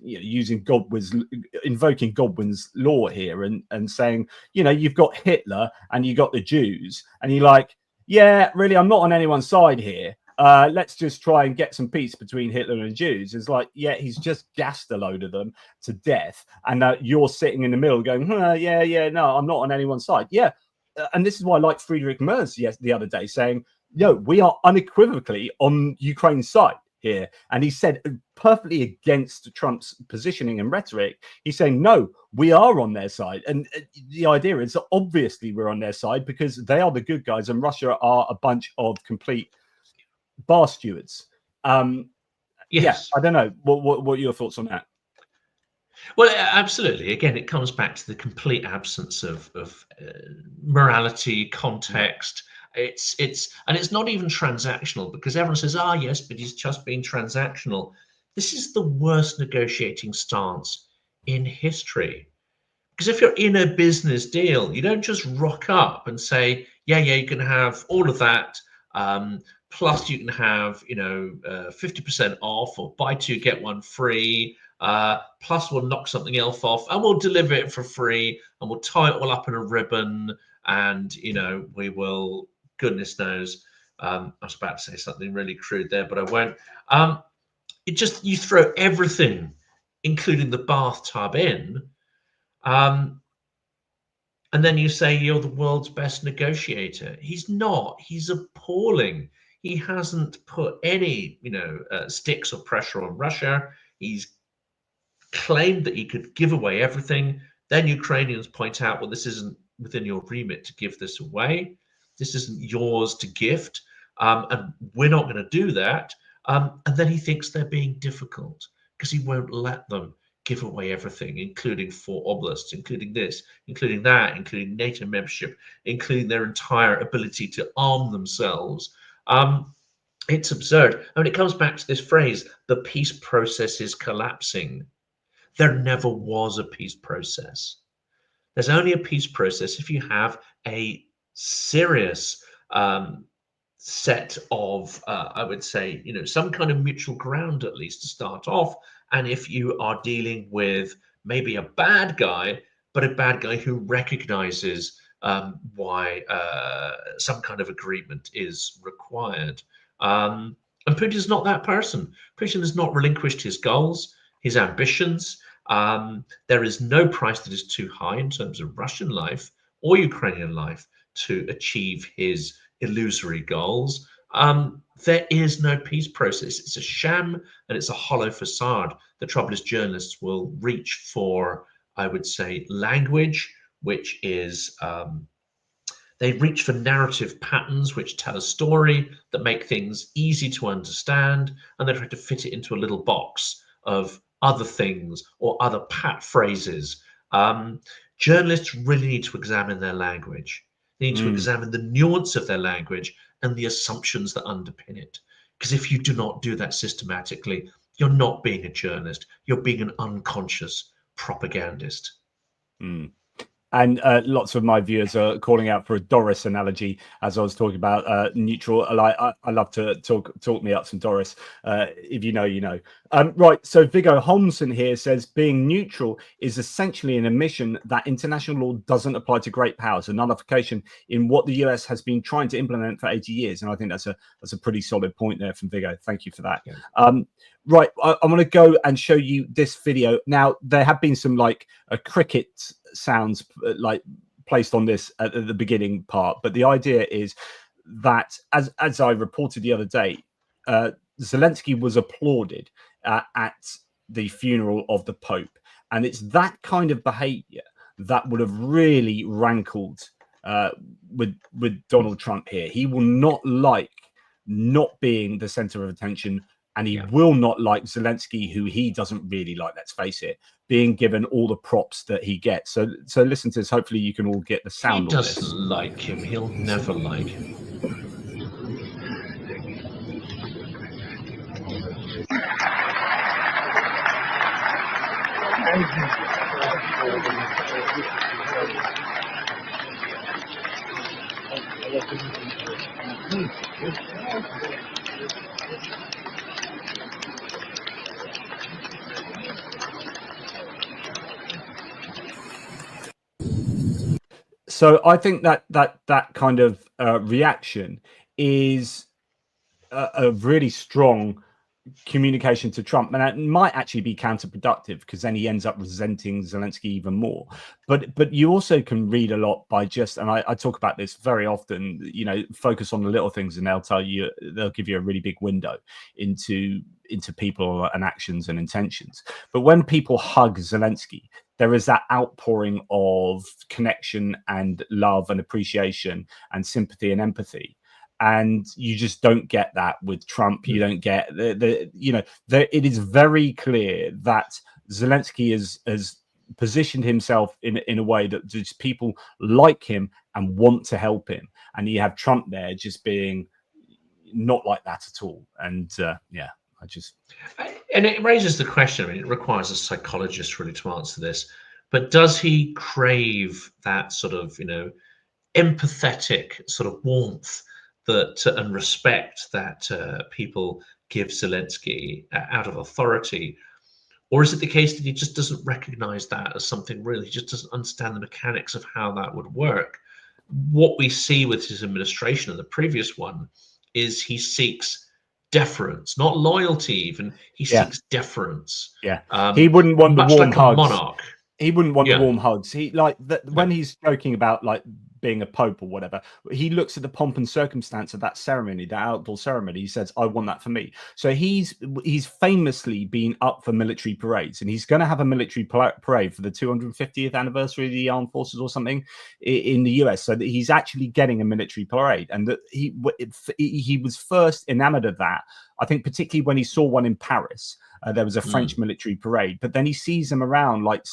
invoking Godwin's law here and saying, you know, you've got Hitler and you got the Jews, and you're like, yeah, really, I'm not on anyone's side here. Let's just try and get some peace between Hitler and the Jews. It's like, yeah, he's just gassed a load of them to death, and you're sitting in the middle going, yeah, no, I'm not on anyone's side. Yeah, and this is why I like Friedrich Merz the other day saying, no, we are unequivocally on Ukraine's side here. And he said, perfectly against Trump's positioning and rhetoric, he's saying, no, we are on their side. And the idea is that obviously we're on their side because they are the good guys and Russia are a bunch of complete bar stewards. Yes. Yeah, I don't know. What are your thoughts on that? Well, absolutely. Again, it comes back to the complete absence of morality, context. It's not even transactional, because everyone says, yes, but he's just being transactional. This is the worst negotiating stance in history. Because if you're in a business deal, you don't just rock up and say, yeah, you can have all of that. Plus you can have, 50% off, or buy two, get one free. Plus we'll knock something else off and we'll deliver it for free, and we'll tie it all up in a ribbon, and, we will, goodness knows, I was about to say something really crude there, but I won't. You throw everything, including the bathtub, in. And then you say you're the world's best negotiator. He's not. He's appalling. He hasn't put any, sticks or pressure on Russia. He's claimed that he could give away everything. Then Ukrainians point out, well, this isn't within your remit to give this away. This isn't yours to gift. And we're not going to do that. And then he thinks they're being difficult because he won't let them give away everything, including 4 oblasts, including this, including that, including NATO membership, including their entire ability to arm themselves. It's absurd. I mean, it comes back to this phrase, the peace process is collapsing. There never was a peace process. There's only a peace process if you have a serious set of, I would say, some kind of mutual ground, at least to start off. And if you are dealing with maybe a bad guy, but a bad guy who recognizes why some kind of agreement is required. And Putin's not that person. Putin has not relinquished his goals, his ambitions. There is no price that is too high in terms of Russian life or Ukrainian life to achieve his illusory goals. There is no peace process. It's a sham and it's a hollow facade. The trouble is journalists will reach for, I would say, language, which is, they reach for narrative patterns which tell a story that make things easy to understand, and they try to fit it into a little box of other things or other pat phrases. Journalists really need to examine their language. They need to examine the nuance of their language and the assumptions that underpin it. Because if you do not do that systematically, you're not being a journalist. You're being an unconscious propagandist. And lots of my viewers are calling out for a Doris analogy, as I was talking about neutral. I love to talk me up some Doris. If you know, you know. Right, so Viggo Holmson here says being neutral is essentially an admission that international law doesn't apply to great powers, a nullification in what the US has been trying to implement for 80 years. And I think that's a pretty solid point there from Viggo. Thank you for that. Yeah. Right, I'm going to go and show you this video. Now, there have been some like cricket sounds like placed on this at the beginning part, but the idea is that, as I reported the other day, Zelensky was applauded at the funeral of the Pope, and it's that kind of behavior that would have really rankled with Donald Trump here. He will not like not being the center of attention. And he will not like Zelensky, who he doesn't really like, let's face it, being given all the props that he gets. So listen to this. Hopefully you can all get the sound on this. He doesn't like him. He'll never like him. So I think that kind of reaction is a really strong communication to Trump, and it might actually be counterproductive because then he ends up resenting Zelensky even more. But you also can read a lot by just, and I talk about this very often, focus on the little things and they'll give you a really big window into people and actions and intentions. But when people hug Zelensky, there is that outpouring of connection and love and appreciation and sympathy and empathy. And you just don't get that with Trump. You don't get it is very clear that Zelensky has positioned himself in a way that just people like him and want to help him. And you have Trump there just being not like that at all. And and it raises the question, I mean, it requires a psychologist really to answer this, but does he crave that sort of, empathetic sort of warmth and respect that people give Zelensky out of authority? Or is it the case that he just doesn't recognize that as something real? He just doesn't understand the mechanics of how that would work. What we see with his administration and the previous one is he seeks deference, not loyalty even. He seeks deference. He wouldn't want much the warm like hugs. a monarch. He wouldn't want the Yeah. warm hugs. He when he's joking about like being a pope or whatever, he looks at the pomp and circumstance of that ceremony, that outdoor ceremony. He says, "I want that for me." So he's famously been up for military parades, and he's going to have a military parade for the 250th anniversary of the armed forces or something in the US. So that he's actually getting a military parade, and that he was first enamored of that. I think particularly when he saw one in Paris. There was a French military parade, but then he sees them around like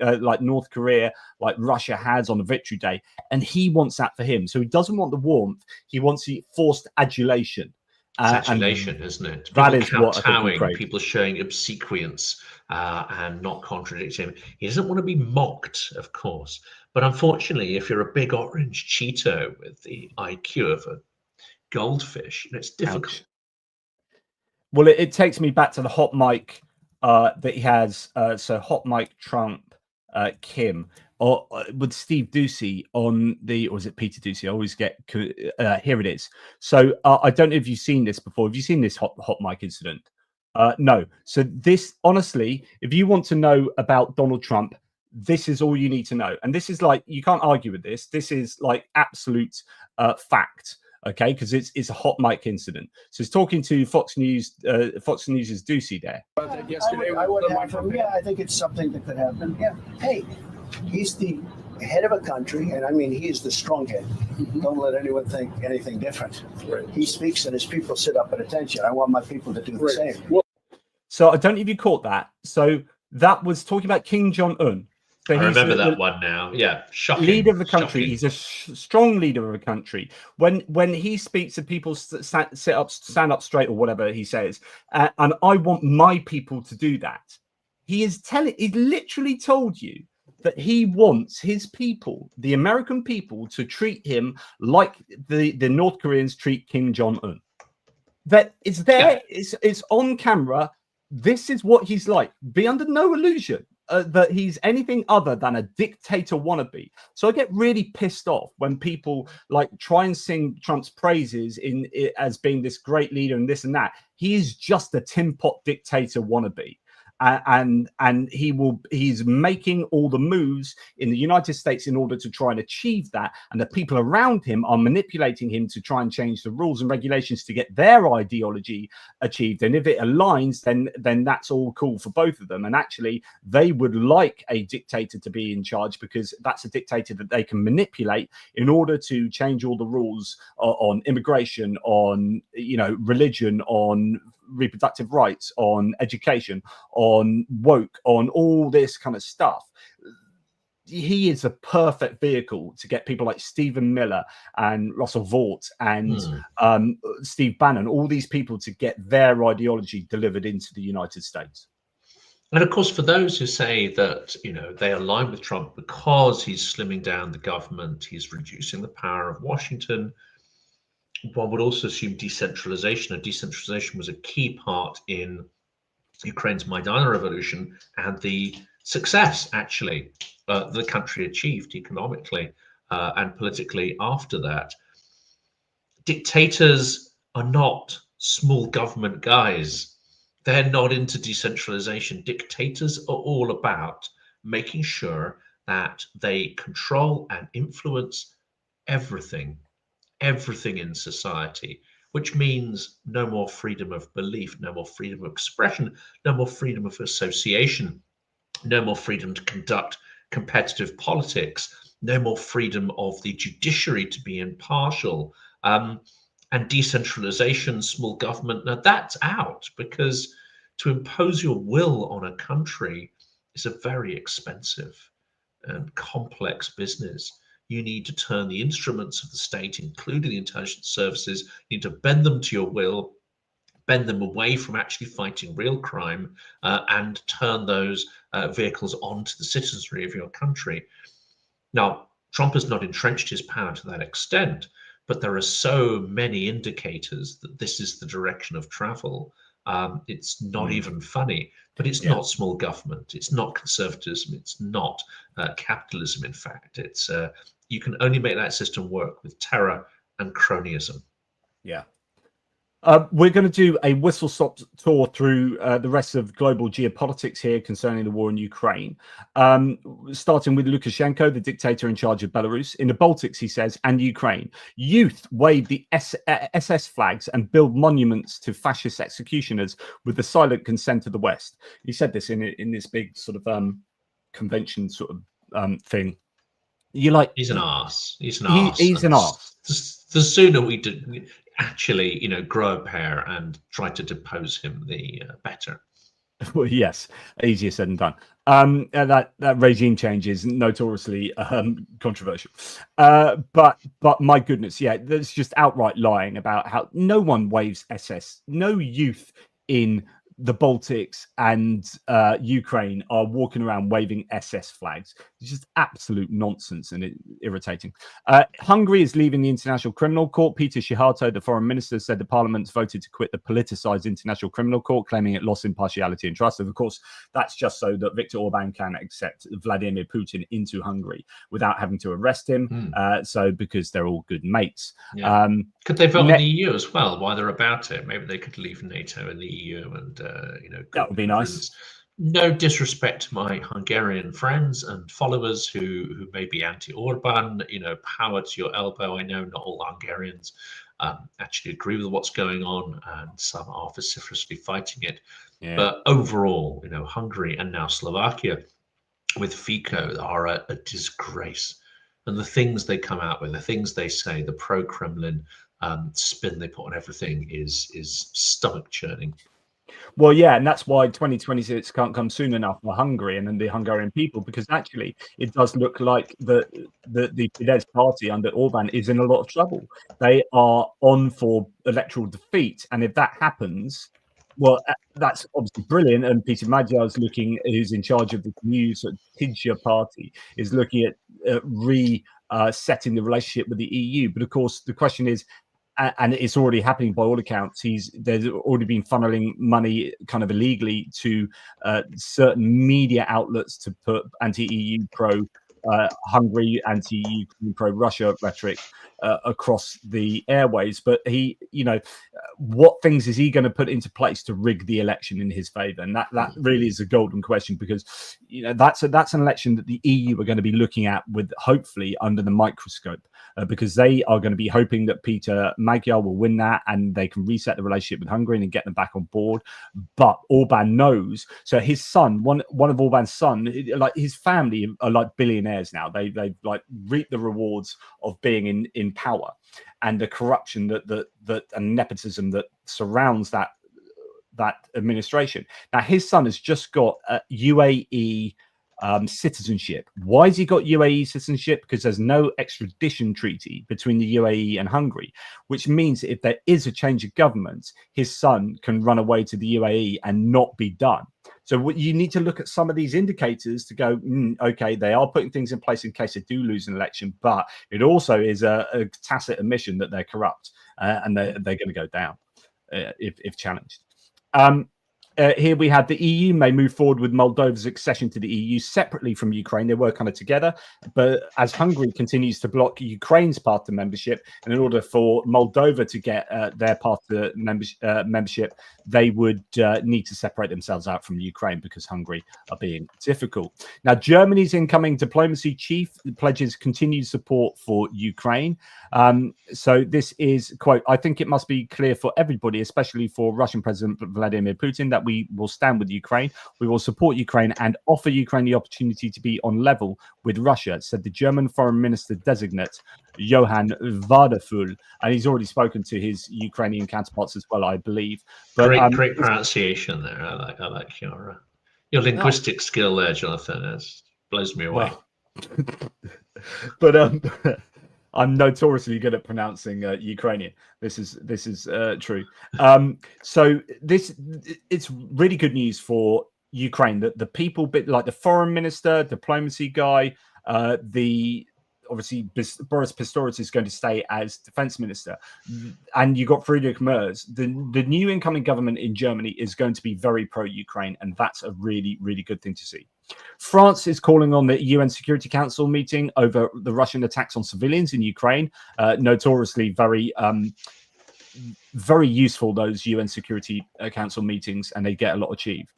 like North Korea, like Russia has on the Victory Day, and he wants that for him. So he doesn't want the warmth; he wants the forced adulation. It's adulation, isn't it? That People is what I think he kowtowing, craved. people showing obsequience and not contradicting him. He doesn't want to be mocked, of course. But unfortunately, if you're a big orange Cheeto with the IQ of a goldfish, it's difficult. Ouch. Well, it takes me back to the hot mic that he has. So hot mic Trump, Kim, or with Steve Doocy on the, or is it Peter Doocy? I always get here it is. So I don't know if you've seen this before. Have you seen this hot mic incident? No. So this, honestly, if you want to know about Donald Trump, this is all you need to know. And this is like, you can't argue with this. This is like absolute fact. Okay, because it's a hot mic incident. So he's talking to Fox News. Fox News' Doocy there. Yesterday, I would have him. Yeah, I think it's something that could happen. Yeah. Hey, he's the head of a country, and I mean, he is the strong head. Don't let anyone think anything different. Right. He speaks, and his people sit up at attention. I want my people to do the same. Well, so I don't know if you caught that. So that was talking about Kim Jong-un. So I remember that one now. Yeah, shocking. Leader of the country. Shocking. He's a strong leader of a country. When he speaks to people, stand up straight or whatever he says, and I want my people to do that. He literally told you that he wants his people, the American people, to treat him like the North Koreans treat Kim Jong-un. That it's there. Yeah. It's on camera. This is what he's like. Be under no illusion that he's anything other than a dictator wannabe. So I get really pissed off when people like try and sing Trump's praises as being this great leader and this and that. He is just a tin pot dictator wannabe. And he's making all the moves in the United States in order to try and achieve that, and the people around him are manipulating him to try and change the rules and regulations to get their ideology achieved. And if it aligns, then that's all cool for both of them. And actually, they would like a dictator to be in charge, because that's a dictator that they can manipulate in order to change all the rules on immigration, on religion, on reproductive rights, on education, on woke, on all this kind of stuff. He is a perfect vehicle to get people like Stephen Miller and Russell Vought and Steve Bannon, all these people to get their ideology delivered into the United States. And of course, for those who say that, they align with Trump because he's slimming down the government, he's reducing the power of Washington, one would also assume decentralization. And decentralization was a key part in Ukraine's Maidan revolution and the success, actually, the country achieved economically and politically after that. Dictators are not small government guys. They're not into decentralization. Dictators are all about making sure that they control and influence everything in society, which means no more freedom of belief, no more freedom of expression, no more freedom of association, no more freedom to conduct competitive politics, no more freedom of the judiciary to be impartial, and decentralization, small government. Now that's out, because to impose your will on a country is a very expensive and complex business. You need to turn the instruments of the state, including the intelligence services, you need to bend them to your will, bend them away from actually fighting real crime, and turn those vehicles onto the citizenry of your country. Now, Trump has not entrenched his power to that extent, but there are so many indicators that this is the direction of travel. It's not even funny, but it's not small government. It's not conservatism. It's not capitalism. In fact, it's you can only make that system work with terror and cronyism. Yeah. We're going to do a whistle-stop tour through the rest of global geopolitics here concerning the war in Ukraine. Starting with Lukashenko, the dictator in charge of Belarus. In the Baltics, he says, and Ukraine, youth wave the SS flags and build monuments to fascist executioners with the silent consent of the West. He said this in this big sort of convention sort of thing. You like? He's an arse. He's an arse. He's an arse. The sooner we did actually, grow a pair and try to depose him, the better. Well, yes, easier said than done. That regime change is notoriously controversial. But my goodness, yeah, there's just outright lying about how no one waves SS. No youth in the Baltics and Ukraine are walking around waving SS flags. It's just absolute nonsense and irritating. Hungary is leaving the International Criminal Court. Peter Shihato, the foreign minister, said the parliament's voted to quit the politicized International Criminal Court, claiming it lost impartiality and trust. And of course, that's just so that Viktor Orban can accept Vladimir Putin into Hungary without having to arrest him. So because they're all good mates. Yeah. Could they vote on the EU as well while they're about it? Maybe they could leave NATO and the EU and, that would be nice. No disrespect to my Hungarian friends and followers who may be anti-Orban, power to your elbow. I know not all Hungarians actually agree with what's going on, and some are vociferously fighting it. Yeah. But overall, Hungary and now Slovakia with Fico are a disgrace. And the things they come out with, the things they say, the pro-Kremlin spin they put on everything is stomach churning. Well, yeah, and that's why 2026 can't come soon enough for Hungary and then the Hungarian people, because actually it does look like the Fidesz party under Orban is in a lot of trouble. They are on for electoral defeat, and if that happens, well, that's obviously brilliant. And Peter Magyar's who's in charge of the new sort of Tidja party, is looking at resetting the relationship with the EU. But of course, the question is, and it's already happening by all accounts, there's already been funneling money kind of illegally to certain media outlets to put anti-EU, pro-Hungary, anti-EU, pro-Russia rhetoric across the airways. But he, what things is he going to put into place to rig the election in his favor? And that really is a golden question, because that's an election that the EU are going to be looking at with, hopefully, under the microscope, because they are going to be hoping that Peter Magyar will win that and they can reset the relationship with Hungary and get them back on board. But Orban knows, so his son, one of Orban's son, like his family are like billionaires now. They like reap the rewards of being in power, and the corruption that and nepotism that surrounds that administration. Now his son has just got UAE citizenship. Why has he got UAE citizenship? Because there's no extradition treaty between the UAE and Hungary, which means that if there is a change of government, his son can run away to the UAE and not be done. So you need to look at some of these indicators to go, okay, they are putting things in place in case they do lose an election, but it also is a tacit admission that they're corrupt and they're going to go down if challenged. Here we have the EU may move forward with Moldova's accession to the EU separately from Ukraine. They work kind of together, but as Hungary continues to block Ukraine's path to membership, and in order for Moldova to get their path to membership, they would need to separate themselves out from Ukraine because Hungary are being difficult. Now, Germany's incoming diplomacy chief pledges continued support for Ukraine. So this is, quote, I think it must be clear for everybody, especially for Russian President Vladimir Putin, that we will stand with Ukraine. We will support Ukraine and offer Ukraine the opportunity to be on level with Russia, said the German foreign minister designate, Johann Wadefull. And he's already spoken to his Ukrainian counterparts as well, I believe. But, great pronunciation there. I like your linguistic skill there, Jonathan. It blows me away. Well, but I'm notoriously good at pronouncing Ukrainian. This is true. So it's really good news for Ukraine that the people, like the foreign minister, diplomacy guy, obviously Boris Pistorius is going to stay as defense minister, and you got Friedrich Merz. The new incoming government in Germany is going to be very pro-Ukraine, and that's a really, really good thing to see. France is calling on the UN Security Council meeting over the Russian attacks on civilians in Ukraine, notoriously very very useful, those UN Security Council meetings, and they get a lot achieved.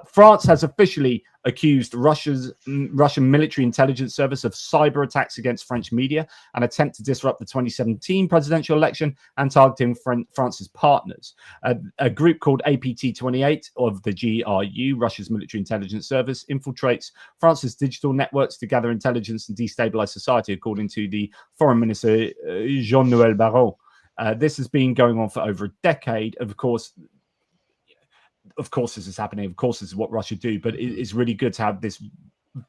France has officially accused Russian military intelligence service of cyber attacks against French media, an attempt to disrupt the 2017 presidential election and targeting France's partners. A group called APT28 of the GRU, Russia's military intelligence service, infiltrates France's digital networks to gather intelligence and destabilize society, according to the Foreign Minister Jean-Noël Barrot. This has been going on for over a decade. Of course, this is happening. Of course, this is what Russia do. But it's really good to have this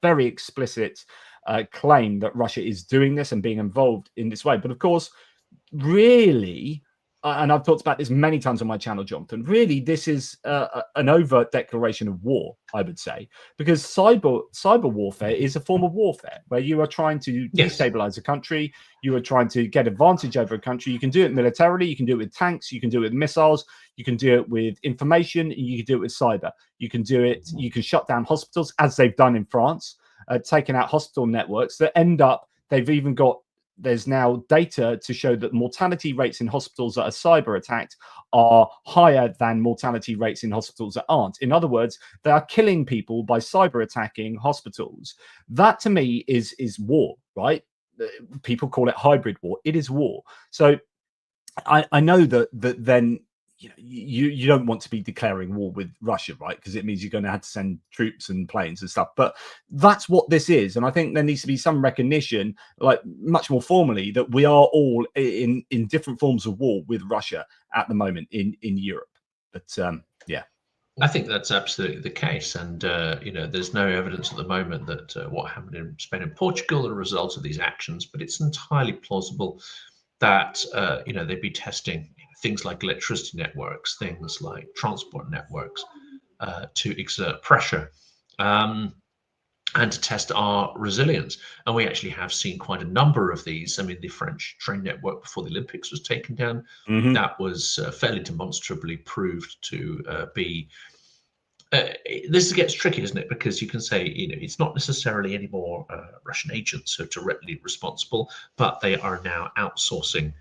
very explicit claim that Russia is doing this and being involved in this way. But of course, really, and I've talked about this many times on my channel, Jonathan, really, this is an overt declaration of war, I would say, because cyber warfare is a form of warfare where you are trying to destabilize a country. You are trying to get advantage over a country. You can do it militarily. You can do it with tanks. You can do it with missiles. You can do it with information. You can do it with cyber. You can do it. You can shut down hospitals, as they've done in France, taking out hospital networks that end up, they've even got, there's now data to show that mortality rates in hospitals that are cyber attacked are higher than mortality rates in hospitals that aren't. In other words, they are killing people by cyber attacking hospitals. That to me is war, right? People call it hybrid war. It is war. So I know that then you don't want to be declaring war with Russia, right? Because it means you're going to have to send troops and planes and stuff. But that's what this is. And I think there needs to be some recognition, like much more formally, that we are all in different forms of war with Russia at the moment in Europe. But yeah. I think that's absolutely the case. And, there's no evidence at the moment that what happened in Spain and Portugal are a result of these actions, but it's entirely plausible that, they'd be testing things like electricity networks, things like transport networks, to exert pressure and to test our resilience. And we actually have seen quite a number of these. I mean, the French train network before the Olympics was taken down. Mm-hmm. That was fairly demonstrably proved to be. This gets tricky, isn't it? Because you can say, it's not necessarily any more Russian agents who are directly responsible, but they are now outsourcing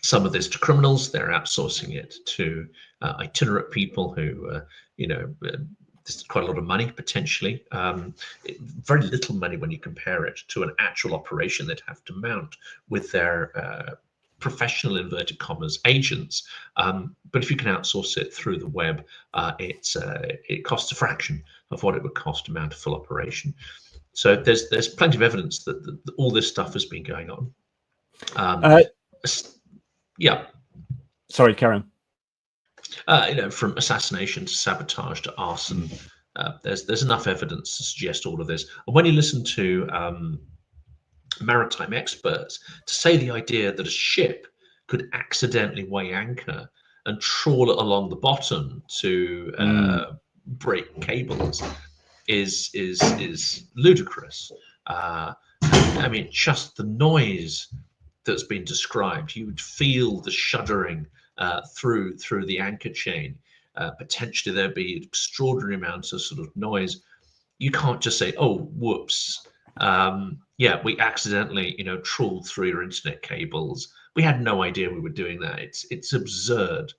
some of this to criminals. They're outsourcing it to itinerant people who, there's quite a lot of money potentially. Very little money when you compare it to an actual operation they'd have to mount with their professional, inverted commas, agents. But if you can outsource it through the web, it costs a fraction of what it would cost to mount a full operation. So there's plenty of evidence that all this stuff has been going on. Yeah. Sorry, Karen. From assassination to sabotage to arson, there's enough evidence to suggest all of this. And when you listen to maritime experts, to say the idea that a ship could accidentally weigh anchor and trawl it along the bottom to break cables is ludicrous. I mean, just the noise that's been described, you would feel the shuddering through the anchor chain. Potentially there'd be extraordinary amounts of sort of noise. You can't just say, oh, whoops. We accidentally, trawled through your internet cables. We had no idea we were doing that. It's absurd.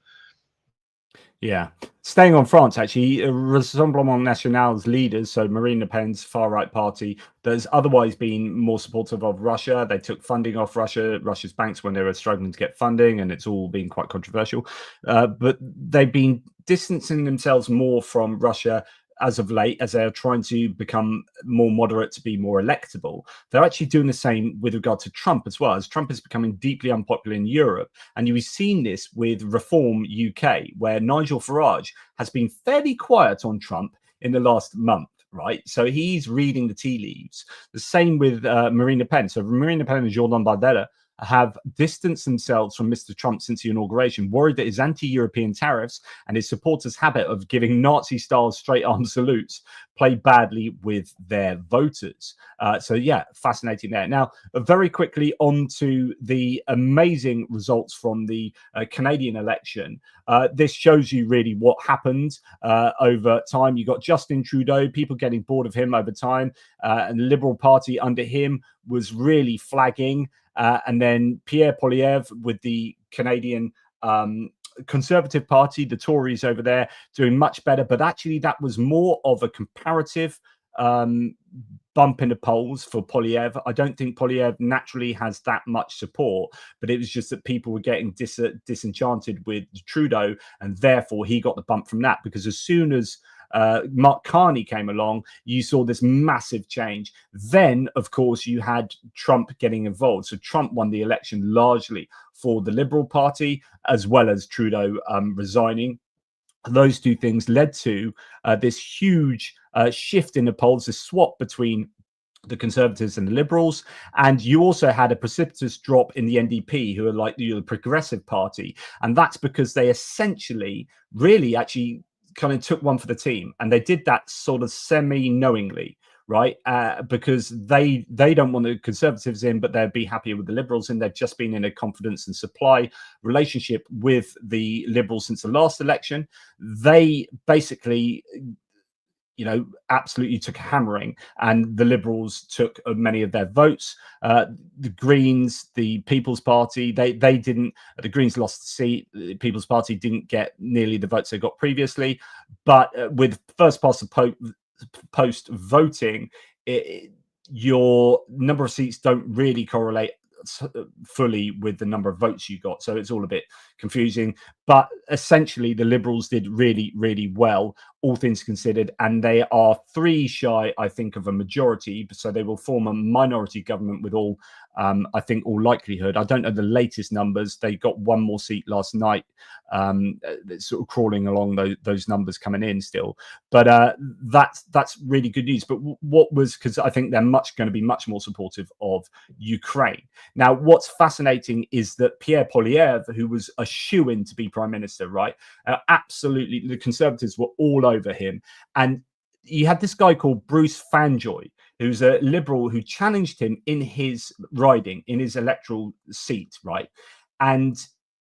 Yeah. Staying on France, actually, Rassemblement National's leaders, so Marine Le Pen's far-right party, that has otherwise been more supportive of Russia. They took funding off Russia's banks when they were struggling to get funding, and it's all been quite controversial. But they've been distancing themselves more from Russia as of late, as they're trying to become more moderate to be more electable. They're actually doing the same with regard to Trump as well, as Trump is becoming deeply unpopular in Europe. And you've seen this with Reform UK, where Nigel Farage has been fairly quiet on Trump in the last month, right? So he's reading the tea leaves. The same with Marine Le Pen. So Marine Le Pen and Jordan Bardella have distanced themselves from Mr. Trump since the inauguration, worried that his anti-European tariffs and his supporters' habit of giving Nazi-style straight-arm salutes play badly with their voters. So yeah, fascinating there. Now, very quickly on to the amazing results from the Canadian election. This shows you really what happened over time. You got Justin Trudeau, people getting bored of him over time, and the Liberal Party under him was really flagging. and then Pierre Poilievre with the Canadian Conservative Party, the Tories over there, doing much better. But actually, that was more of a comparative bump in the polls for Poilievre. I don't think Poilievre naturally has that much support, but it was just that people were getting disenchanted with Trudeau, and therefore he got the bump from that. Because as soon as Mark Carney came along, you saw this massive change. Then, of course, you had Trump getting involved. So Trump won the election largely for the Liberal Party, as well as Trudeau resigning. Those two things led to this huge shift in the polls, this swap between the Conservatives and the Liberals. And you also had a precipitous drop in the NDP, who are like the Progressive Party. And that's because they essentially really actually kind of took one for the team. And they did that sort of semi-knowingly, right? Because they don't want the Conservatives in, but they'd be happier with the Liberals. And they've just been in a confidence and supply relationship with the Liberals since the last election. They basically, you know, absolutely took a hammering, and the Liberals took many of their votes. The Greens, the People's Party, they didn't. The Greens lost the seat. The People's Party didn't get nearly the votes they got previously. But with first past the post voting, your number of seats don't really correlate fully with the number of votes you got, so it's all a bit confusing. But essentially the Liberals did really, really well, all things considered, and they are 3 shy, I think, of a majority. So they will form a minority government with all, I think, all likelihood. I don't know the latest numbers. They got 1 more seat last night. It's sort of crawling along those numbers coming in still, but that's really good news. But what was, because I think they're going to be much more supportive of Ukraine. Now, what's fascinating is that Pierre Poilievre, who was a shoo-in to be prime minister, right? Absolutely, the Conservatives were all over him. And you had this guy called Bruce Fanjoy, who's a Liberal, who challenged him in his riding, in his electoral seat, right? And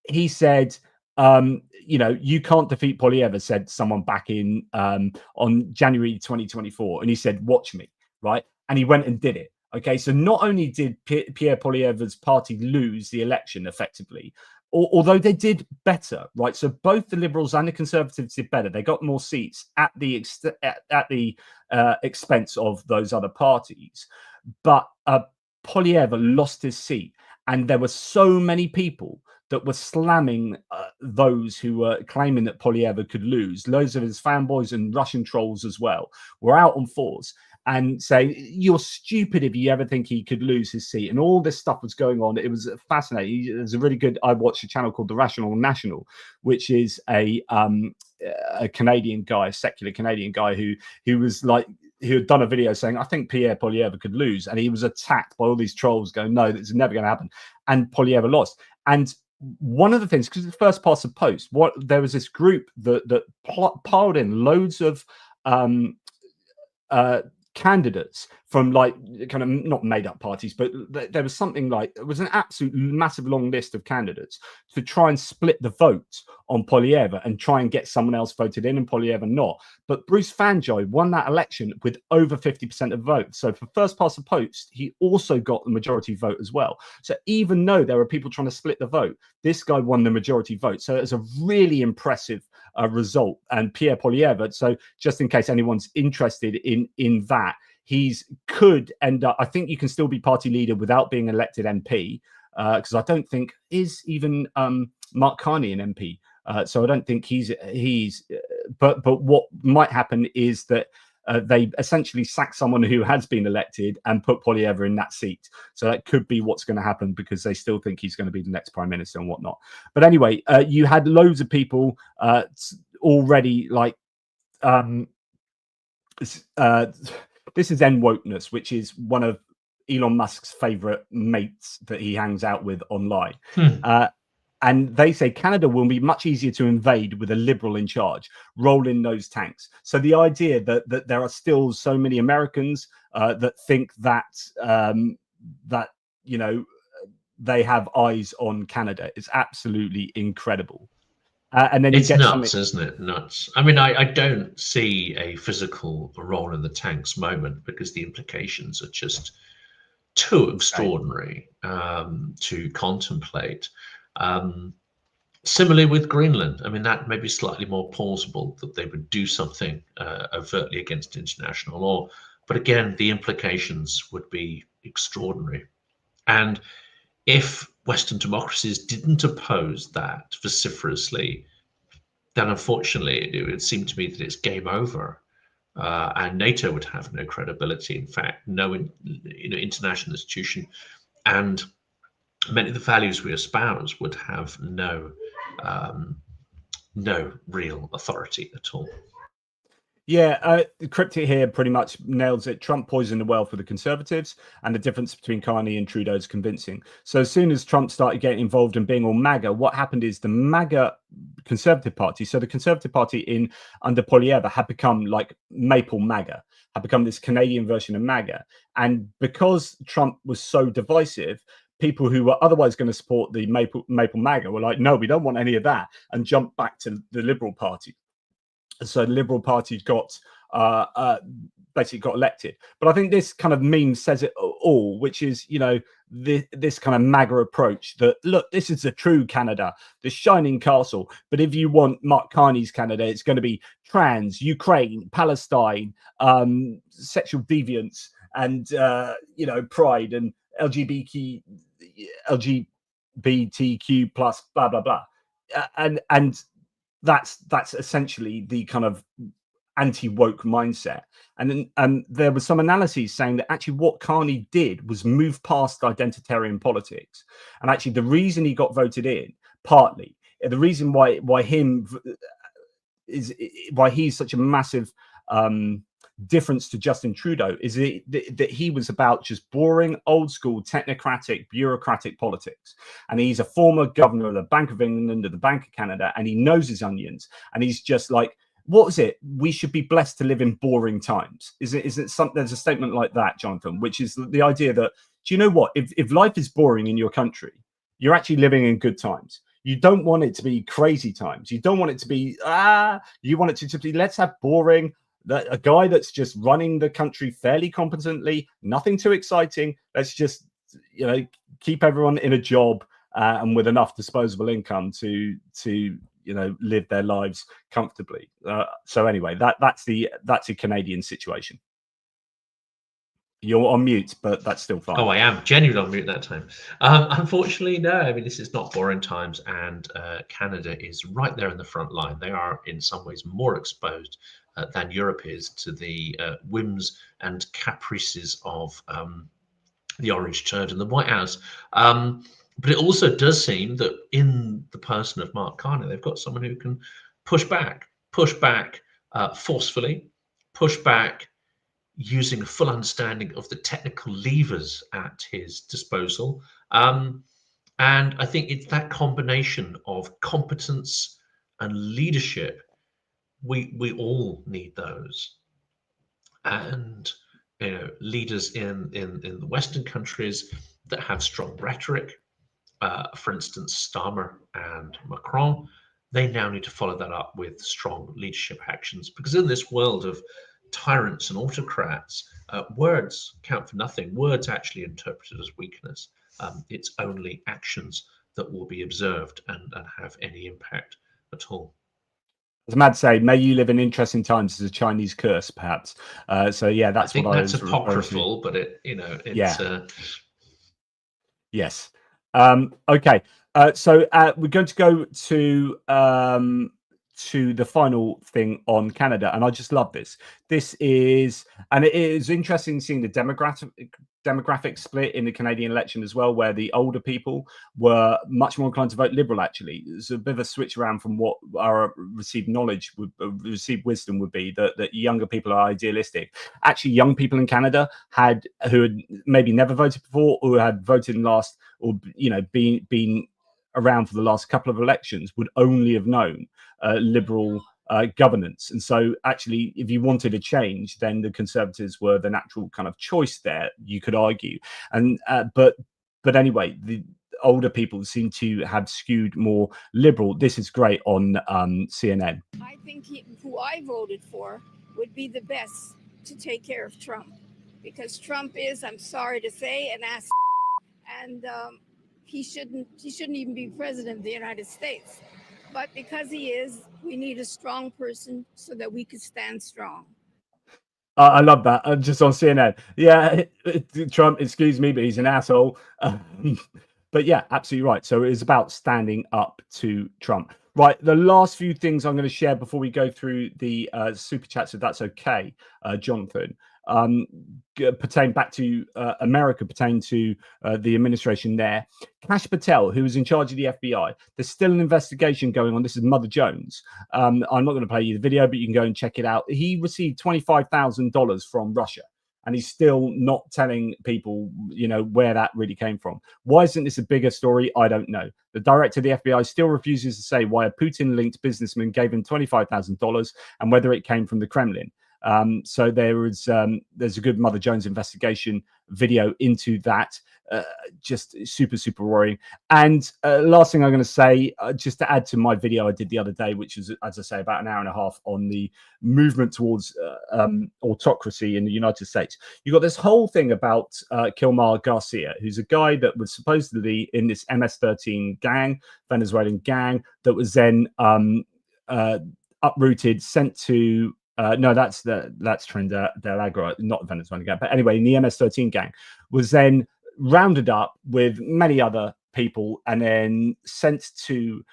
he said, you know, you can't defeat Poilievre, said someone back in on January 2024. And he said, watch me, right? And he went and did it. Okay, so not only did Pierre Poilievre's party lose the election effectively, although they did better, right? So both the Liberals and the Conservatives did better. They got more seats at the expense of those other parties. But Poilievre lost his seat, and there were so many people that were slamming those who were claiming that Poilievre could lose. Loads of his fanboys and Russian trolls as well were out on force and say, you're stupid if you ever think he could lose his seat. And all this stuff was going on. It was fascinating. There's a really good, I watched a channel called The Rational National, which is a Canadian guy, a secular Canadian guy who was like, who had done a video saying, I think Pierre Poilievre could lose. And he was attacked by all these trolls going, no, this is never going to happen. And Poilievre lost. And one of the things, because it's first past the post, there was this group that piled in loads of candidates from, like, kind of not made up parties, but there was something like, it was an absolute massive long list of candidates to try and split the vote on Poilievre and try and get someone else voted in and Poilievre not. But Bruce Fanjoy won that election with over 50% of votes. So for first past the post, he also got the majority vote as well. So even though there were people trying to split the vote, this guy won the majority vote. So it's a really impressive result. And Pierre Poilievre, so just in case anyone's interested in that, could end up, I think you can still be party leader without being elected MP, because I don't think is even Mark Carney an MP. So I don't think he's but what might happen is that they essentially sack someone who has been elected and put Poilievre in that seat. So that could be what's going to happen, because they still think he's going to be the next prime minister and whatnot. But anyway, you had loads of people already, like, this is N-wokeness, which is one of Elon Musk's favorite mates that he hangs out with online. And they say Canada will be much easier to invade with a Liberal in charge. Roll in those tanks. So the idea that there are still so many Americans that think that that, you know, they have eyes on Canada is absolutely incredible. And then it's nuts, isn't it? Nuts. I mean, I don't see a physical roll in the tanks moment, because the implications are just too extraordinary to contemplate. Similarly with Greenland, I mean, that may be slightly more plausible that they would do something overtly against international law. But again, the implications would be extraordinary. And if Western democracies didn't oppose that vociferously, then unfortunately it would seem to me that it's game over. And NATO would have no credibility. In fact, no international institution, and many of the values we espouse would have no real authority at all. Yeah, the cryptic here pretty much nails it. Trump poisoned the well for the Conservatives, and the difference between Carney and Trudeau is convincing. So as soon as Trump started getting involved and being all MAGA, what happened is the MAGA Conservative Party, so the Conservative Party under Poilievre had become like Maple MAGA, had become this Canadian version of MAGA. And because Trump was so divisive, people who were otherwise going to support the Maple MAGA were like, no, we don't want any of that, and jumped back to the Liberal Party. So the Liberal Party got basically got elected. But I think this kind of meme says it all, which is, you know, this kind of MAGA approach that, look, this is the true Canada, the shining castle. But if you want Mark Carney's Canada, it's going to be trans, Ukraine, Palestine, sexual deviance, and you know, pride, and LGBTQ plus blah blah blah, and that's essentially the kind of anti-woke mindset. And then there was some analyses saying that actually what Carney did was move past identitarian politics, and actually the reason he got voted in, partly the reason why he's such a massive difference to Justin Trudeau is that he was about just boring, old school, technocratic, bureaucratic politics. And he's a former governor of the Bank of England, of the Bank of Canada, and he knows his onions. And he's just like, what was it? We should be blessed to live in boring times. Is it something? There's a statement like that, Jonathan, which is the idea that, do you know what? If life is boring in your country, you're actually living in good times. You don't want it to be crazy times. You don't want it to be, you want it to be, let's have boring, a guy that's just running the country fairly competently, nothing too exciting. Let's just, you know, keep everyone in a job and with enough disposable income to you know, live their lives comfortably. So anyway, that's a Canadian situation. You're on mute, but that's still fine. Oh, I am genuinely on mute that time. Unfortunately, no. I mean, this is not boring times, and Canada is right there in the front line. They are in some ways more exposed than Europe is to the whims and caprices of the orange turd in the White House. But it also does seem that in the person of Mark Carney, they've got someone who can push back forcefully, push back using a full understanding of the technical levers at his disposal. And I think it's that combination of competence and leadership. We all need those. And you know, leaders in the Western countries that have strong rhetoric, for instance, Starmer and Macron, they now need to follow that up with strong leadership actions, because in this world of tyrants and autocrats, words count for nothing. Words actually interpreted as weakness. It's only actions that will be observed and have any impact at all. As Mad say, may you live in interesting times as a Chinese curse, perhaps. So yeah, that's I think what that's I was apocryphal, but it, you know, it's yeah. Yes. Okay. So we're going to go to the final thing on Canada, and I just love this. This is, and it is interesting seeing the demographic split in the Canadian election as well, where the older people were much more inclined to vote Liberal. Actually, it's a bit of a switch around from what our received knowledge would, received wisdom would be, that younger people are idealistic. Actually, young people in Canada who had maybe never voted before, or had voted in last, or you know, been around for the last couple of elections, would only have known Liberal governance. And so actually, if you wanted a change, then the Conservatives were the natural kind of choice there, you could argue. And but anyway, the older people seem to have skewed more Liberal. This is great on CNN. I think who I voted for would be the best to take care of Trump, because Trump is, I'm sorry to say, an ass, and he shouldn't even be president of the United States. But because he is, we need a strong person so that we could stand strong. I love that. Just on CNN. Yeah, Trump, excuse me, but he's an asshole. But yeah, absolutely right. So it is about standing up to Trump. Right. The last few things I'm going to share before we go through the super chats, if that's okay, Jonathan, pertain back to America, pertain to the administration there. Kash Patel, who was in charge of the FBI, there's still an investigation going on. This is Mother Jones. I'm not going to play you the video, but you can go and check it out. He received $25,000 from Russia, and he's still not telling people, you know, where that really came from. Why isn't this a bigger story? I don't know. The director of the FBI still refuses to say why a Putin-linked businessman gave him $25,000 and whether it came from the Kremlin. So there's a good Mother Jones investigation video into that. Just super, super worrying. And last thing I'm going to say, just to add to my video I did the other day, which is, as I say, about an hour and a half on the movement towards autocracy in the United States. You've got this whole thing about Kilmar Garcia, who's a guy that was supposedly in this MS-13 gang, Venezuelan gang, that was then uprooted, sent to no, that's Trinidad del Agro, not the Venezuelan gang. But anyway, in the MS-13 gang, was then rounded up with many other people and then sent to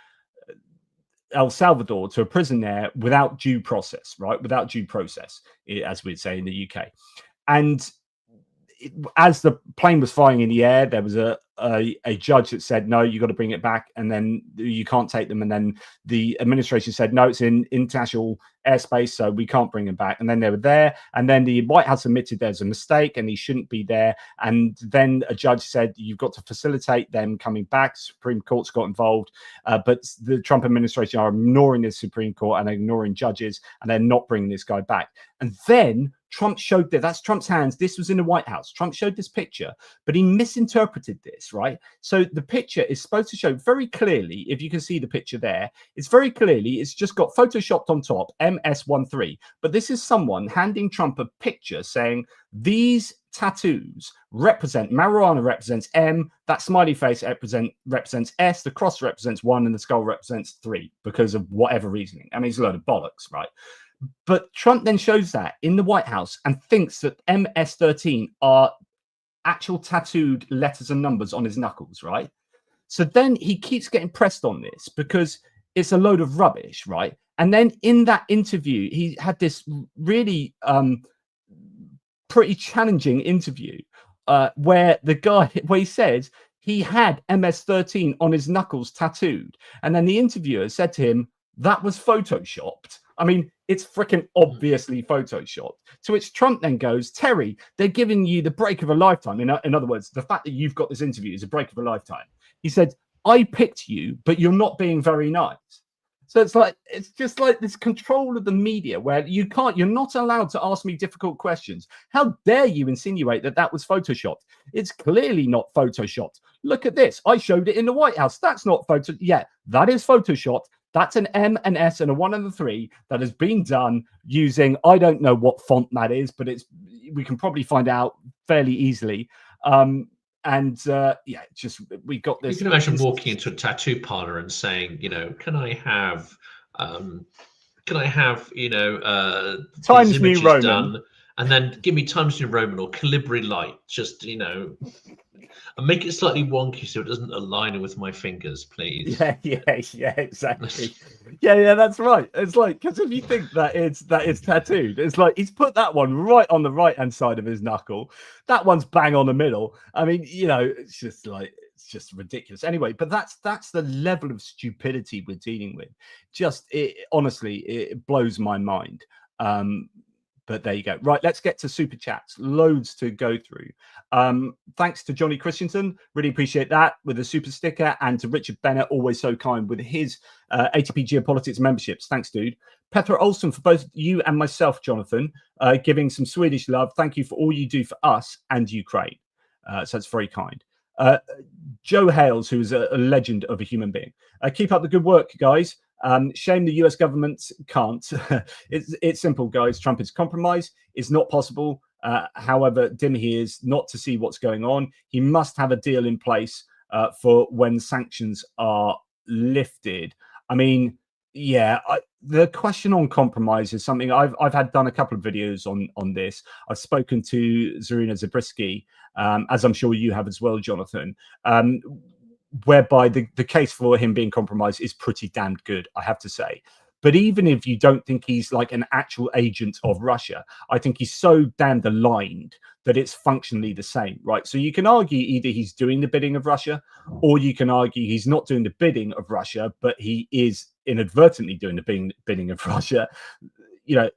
El Salvador, to a prison there without due process, right? Without due process, as we'd say in the UK. And as the plane was flying in the air, there was a judge that said, no, you got to bring it back, and then you can't take them. And then the administration said, no, it's in international airspace, so we can't bring them back. And then they were there, and then the White House admitted there's a mistake and he shouldn't be there. And then a judge said, you've got to facilitate them coming back. Supreme Court's got involved, but the Trump administration are ignoring the Supreme Court and ignoring judges, and they're not bringing this guy back. And then Trump showed that's Trump's hands. This was in the White House. Trump showed this picture, but he misinterpreted this, right? So the picture is supposed to show very clearly, if you can see the picture there, it's very clearly, it's just got photoshopped on top, MS-13. But this is someone handing Trump a picture saying, these tattoos represent, marijuana represents M, that smiley face represents S, the cross represents 1, and the skull represents 3, because of whatever reasoning. I mean, it's a load of bollocks, right? But Trump then shows that in the White House and thinks that MS-13 are actual tattooed letters and numbers on his knuckles, right? So then he keeps getting pressed on this because it's a load of rubbish, right? And then in that interview, he had this really pretty challenging interview where he said he had MS-13 on his knuckles tattooed. And then the interviewer said to him, that was photoshopped. I mean, it's freaking obviously photoshopped. To which Trump then goes, Terry, they're giving you the break of a lifetime. In other words, the fact that you've got this interview is a break of a lifetime. He said, I picked you, but you're not being very nice. So it's just like this control of the media where you're not allowed to ask me difficult questions. How dare you insinuate that was photoshopped? It's clearly not photoshopped. Look at this. I showed it in the White House. That's not photo. Yeah, that is photoshopped. That's an M, an S, and a 1 and a 3 that has been done using, I don't know what font that is, but we can probably find out fairly easily. We got this. You can imagine walking into a tattoo parlor and saying, you know, can I have Times New Roman done, and then give me Times New Roman or Calibri Light, just, you know, and make it slightly wonky so it doesn't align with my fingers, please. Yeah, exactly. yeah, that's right. It's like, because if you think that it's tattooed, it's like he's put that one right on the right hand side of his knuckle. That one's bang on the middle. I mean, you know, it's just ridiculous. Anyway, but that's the level of stupidity we're dealing with. Honestly, it blows my mind. But there you go. Right, let's get to super chats. Loads to go through. Thanks to Johnny Christensen. Really appreciate that with the super sticker. And to Richard Bennett, always so kind with his ATP Geopolitics memberships. Thanks, dude. Petra Olsen, for both you and myself, Jonathan, giving some Swedish love. Thank you for all you do for us and Ukraine. So it's very kind. Joe Hales, who is a legend of a human being. Keep up the good work, guys. Shame the US government can't. It's simple, guys. Trump is compromised. It's not possible. however dim he is, not to see what's going on. He must have a deal in place for when sanctions are lifted. I mean, yeah, the question on compromise is something I've had done a couple of videos on this. I've spoken to Zarina Zabriskie, as I'm sure you have as well, Jonathan, whereby the case for him being compromised is pretty damned good, I have to say. But even if you don't think he's like an actual agent of Russia, I think he's so damned aligned that it's functionally the same, right? So you can argue either he's doing the bidding of Russia, or you can argue he's not doing the bidding of Russia, but he is inadvertently doing the bidding of Russia. You know,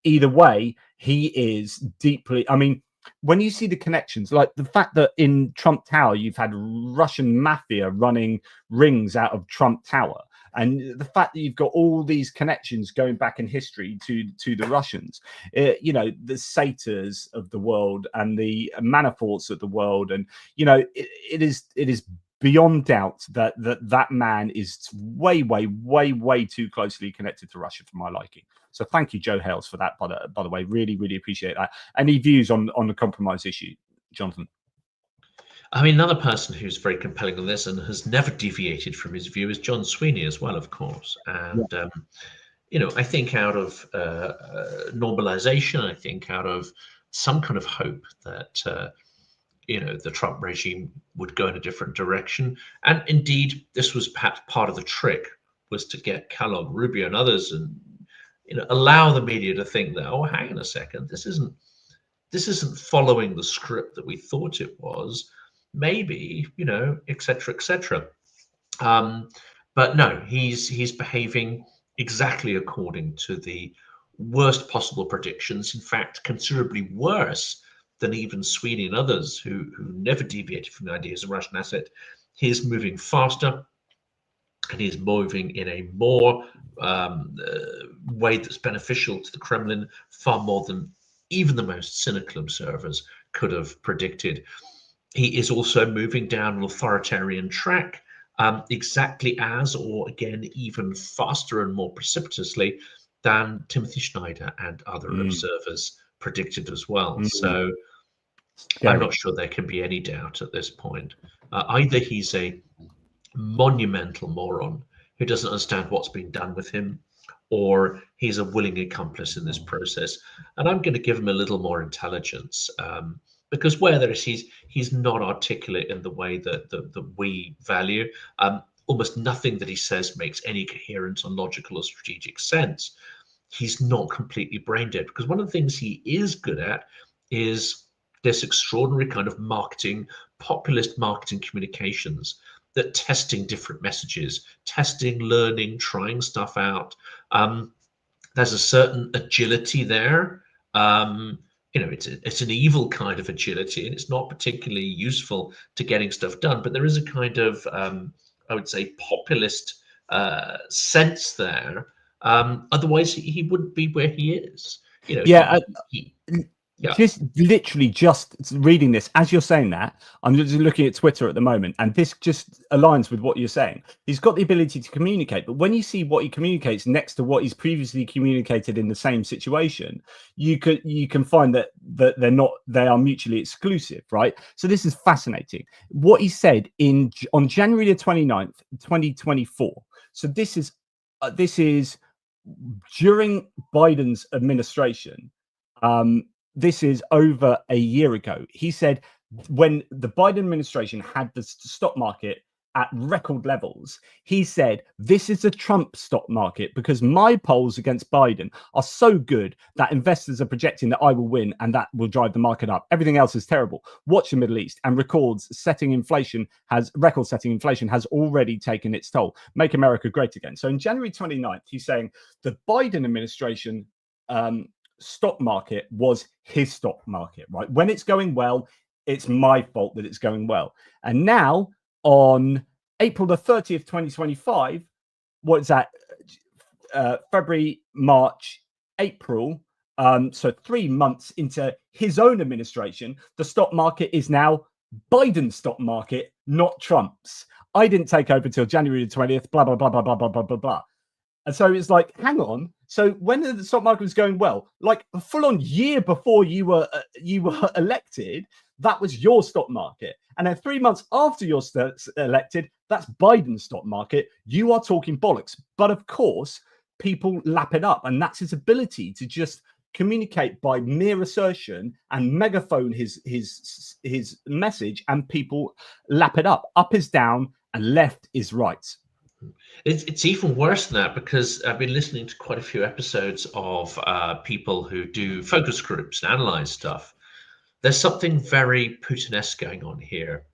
either way, he is deeply, I mean, when you see the connections, like the fact that in Trump Tower, you've had Russian mafia running rings out of Trump Tower, and the fact that you've got all these connections going back in history to the Russians, you know, the Saters of the world and the Manaforts of the world, and you know, it is beyond doubt that man is way too closely connected to Russia for my liking. So thank you, Joe Hales, for that. By the way, really appreciate that. Any views on the compromise issue, Jonathan? I mean, another person who's very compelling on this and has never deviated from his view is John Sweeney as well, of course. And, you know, I think out of normalization, I think out of some kind of hope that, you know, the Trump regime would go in a different direction. And indeed, this was perhaps part of the trick, was to get Kellogg, Rubio and others and, you know, allow the media to think that, oh, hang on a second, this isn't following the script that we thought it was. Maybe, you know, etc., etc. But no, he's behaving exactly according to the worst possible predictions. In fact, considerably worse than even Sweeney and others who never deviated from the idea as a Russian asset. He's moving faster, and he's moving in a more way that's beneficial to the Kremlin, far more than even the most cynical observers could have predicted. He is also moving down an authoritarian track, exactly as, or again, even faster and more precipitously than Timothy Schneider and other observers predicted as well. So I'm not sure there can be any doubt at this point. Either he's a monumental moron who doesn't understand what's been done with him, or he's a willing accomplice in this process. And I'm going to give him a little more intelligence. Because where there is, he's not articulate in the way that we value. Almost nothing that he says makes any coherent or logical or strategic sense. He's not completely brain dead, because one of the things he is good at is this extraordinary kind of marketing, populist marketing communications, that testing different messages, testing, learning, trying stuff out. There's a certain agility there. You know, it's an evil kind of agility, and it's not particularly useful to getting stuff done. But there is a kind of, I would say, populist sense there. Otherwise, he wouldn't be where he is. You know, yeah. Just literally just reading this as you're saying that, I'm just looking at Twitter at the moment, and this just aligns with what you're saying.'s got the ability to communicate, but when you see what he communicates next to what he's previously communicated in the same situation, you can find that they are mutually exclusive, right? So this is fascinating. What he said on January the 29th, 2024. So this is during Biden's administration. This is over a year ago. He said when the Biden administration had the stock market at record levels, he said, this is a Trump stock market because my polls against Biden are so good that investors are projecting that I will win and that will drive the market up. Everything else is terrible. Watch the Middle East, and record-setting inflation has already taken its toll. Make America great again. So in January 29th, he's saying the Biden administration stock market was his stock market, right? When it's going well, it's my fault that it's going well. And now on April the 30th, 2025, what is that? February, March, April. So 3 months into his own administration, the stock market is now Biden's stock market, not Trump's. I didn't take over till January the 20th, blah, blah, blah, blah, blah, blah, blah, blah, blah. And so it's like, hang on. So when the stock market was going well, like a full-on year before you were elected, that was your stock market. And then 3 months after you're elected, that's Biden's stock market. You are talking bollocks. But of course, people lap it up, and that's his ability to just communicate by mere assertion and megaphone his message, and people lap it up. Up is down and left is right. It's even worse than that, because I've been listening to quite a few episodes of people who do focus groups and analyze stuff. There's something very Putin-esque going on here,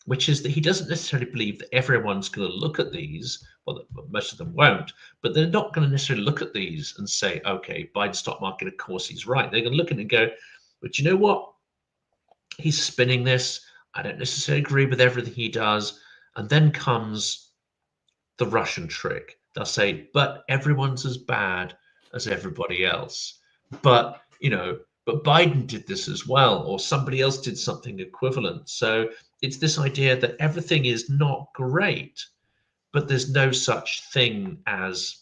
which is that he doesn't necessarily believe that everyone's going to look at these. Well, most of them won't, but they're not going to necessarily look at these and say, okay, Biden's stock market, of course he's right. They're going to look at it and go, but you know what? He's spinning this. I don't necessarily agree with everything he does. And then comes the Russian trick. They'll say, but everyone's as bad as everybody else. But, but Biden did this as well, or somebody else did something equivalent. So it's this idea that everything is not great, but there's no such thing as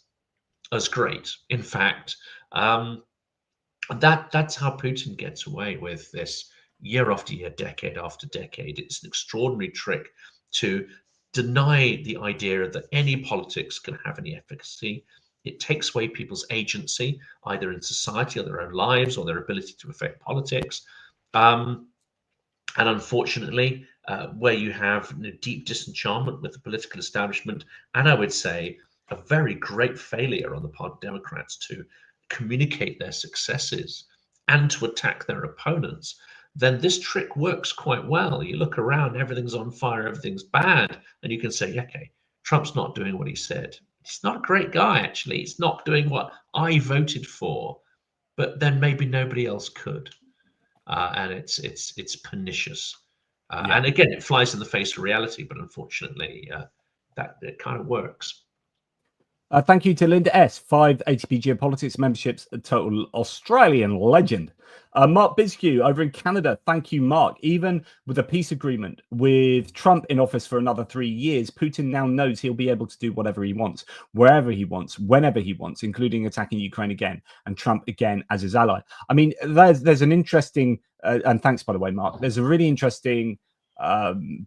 great. In fact, that's how Putin gets away with this year after year, decade after decade. It's an extraordinary trick to deny the idea that any politics can have any efficacy. It takes away people's agency, either in society or their own lives, or their ability to affect politics. And unfortunately, where you have deep disenchantment with the political establishment, and I would say a very great failure on the part of Democrats to communicate their successes and to attack their opponents, then this trick works quite well. You look around, everything's on fire, everything's bad, and you can say, okay, Trump's not doing what he said. He's not a great guy, actually. He's not doing what I voted for, but then maybe nobody else could. And it's pernicious. And again, it flies in the face of reality, but unfortunately, that it kind of works. Thank you to Linda S. 5 ATP Geopolitics memberships, a total Australian legend. Mark Bisque over in Canada. Thank you, Mark. Even with a peace agreement with Trump in office for another 3 years, Putin now knows he'll be able to do whatever he wants, wherever he wants, whenever he wants, including attacking Ukraine again, and Trump again as his ally. I mean, there's an interesting, and thanks, by the way, Mark, there's a really interesting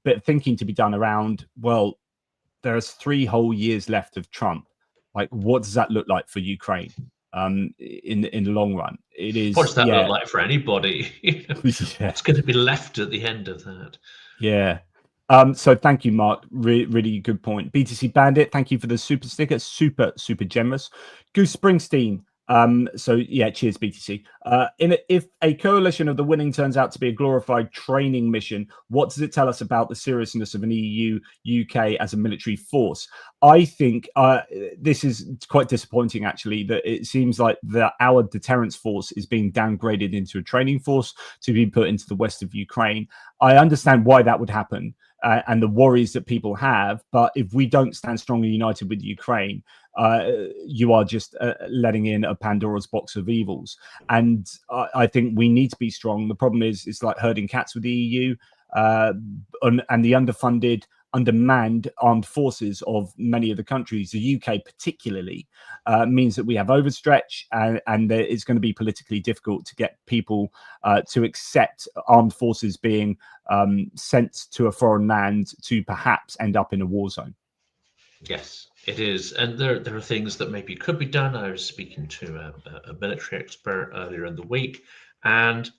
bit of thinking to be done around, well, there's 3 whole years left of Trump. Like, what does that look like for Ukraine in the long run? It is. What does that look like for anybody? What's going to be left at the end of that? Yeah. So thank you, Mark. Really good point. BTC Bandit, thank you for the super sticker. Super generous. Goose Springsteen. So yeah, cheers, BTC. If a coalition of the winning turns out to be a glorified training mission, what does it tell us about the seriousness of an EU-UK as a military force? I think this is quite disappointing, actually, that it seems like our deterrence force is being downgraded into a training force to be put into the west of Ukraine. I understand why that would happen and the worries that people have, but if we don't stand strongly united with Ukraine, you are just letting in a Pandora's box of evils. And I think we need to be strong. The problem is it's like herding cats with the EU and the underfunded, undermanned armed forces of many of the countries, the UK particularly, means that we have overstretch, and it's going to be politically difficult to get people to accept armed forces being sent to a foreign land to perhaps end up in a war zone. Yes, it is. And there are things that maybe could be done. I was speaking to a military expert earlier in the week, and,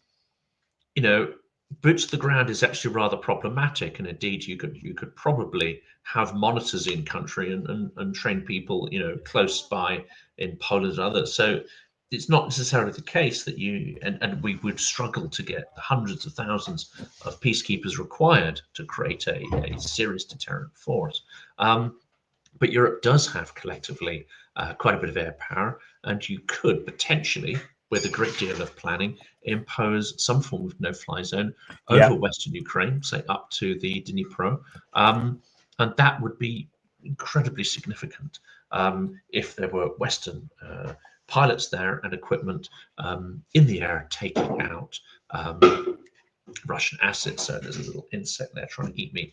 boots to the ground is actually rather problematic. And indeed, you could probably have monitors in country and train people, close by in Poland and others. So it's not necessarily the case that and we would struggle to get the hundreds of thousands of peacekeepers required to create a serious deterrent force. But Europe does have collectively quite a bit of air power, and you could potentially, with a great deal of planning, impose some form of no-fly zone over Western Ukraine, say up to the Dnipro, and that would be incredibly significant if there were Western pilots there and equipment in the air taking out Russian assets. So there's a little insect there trying to eat me.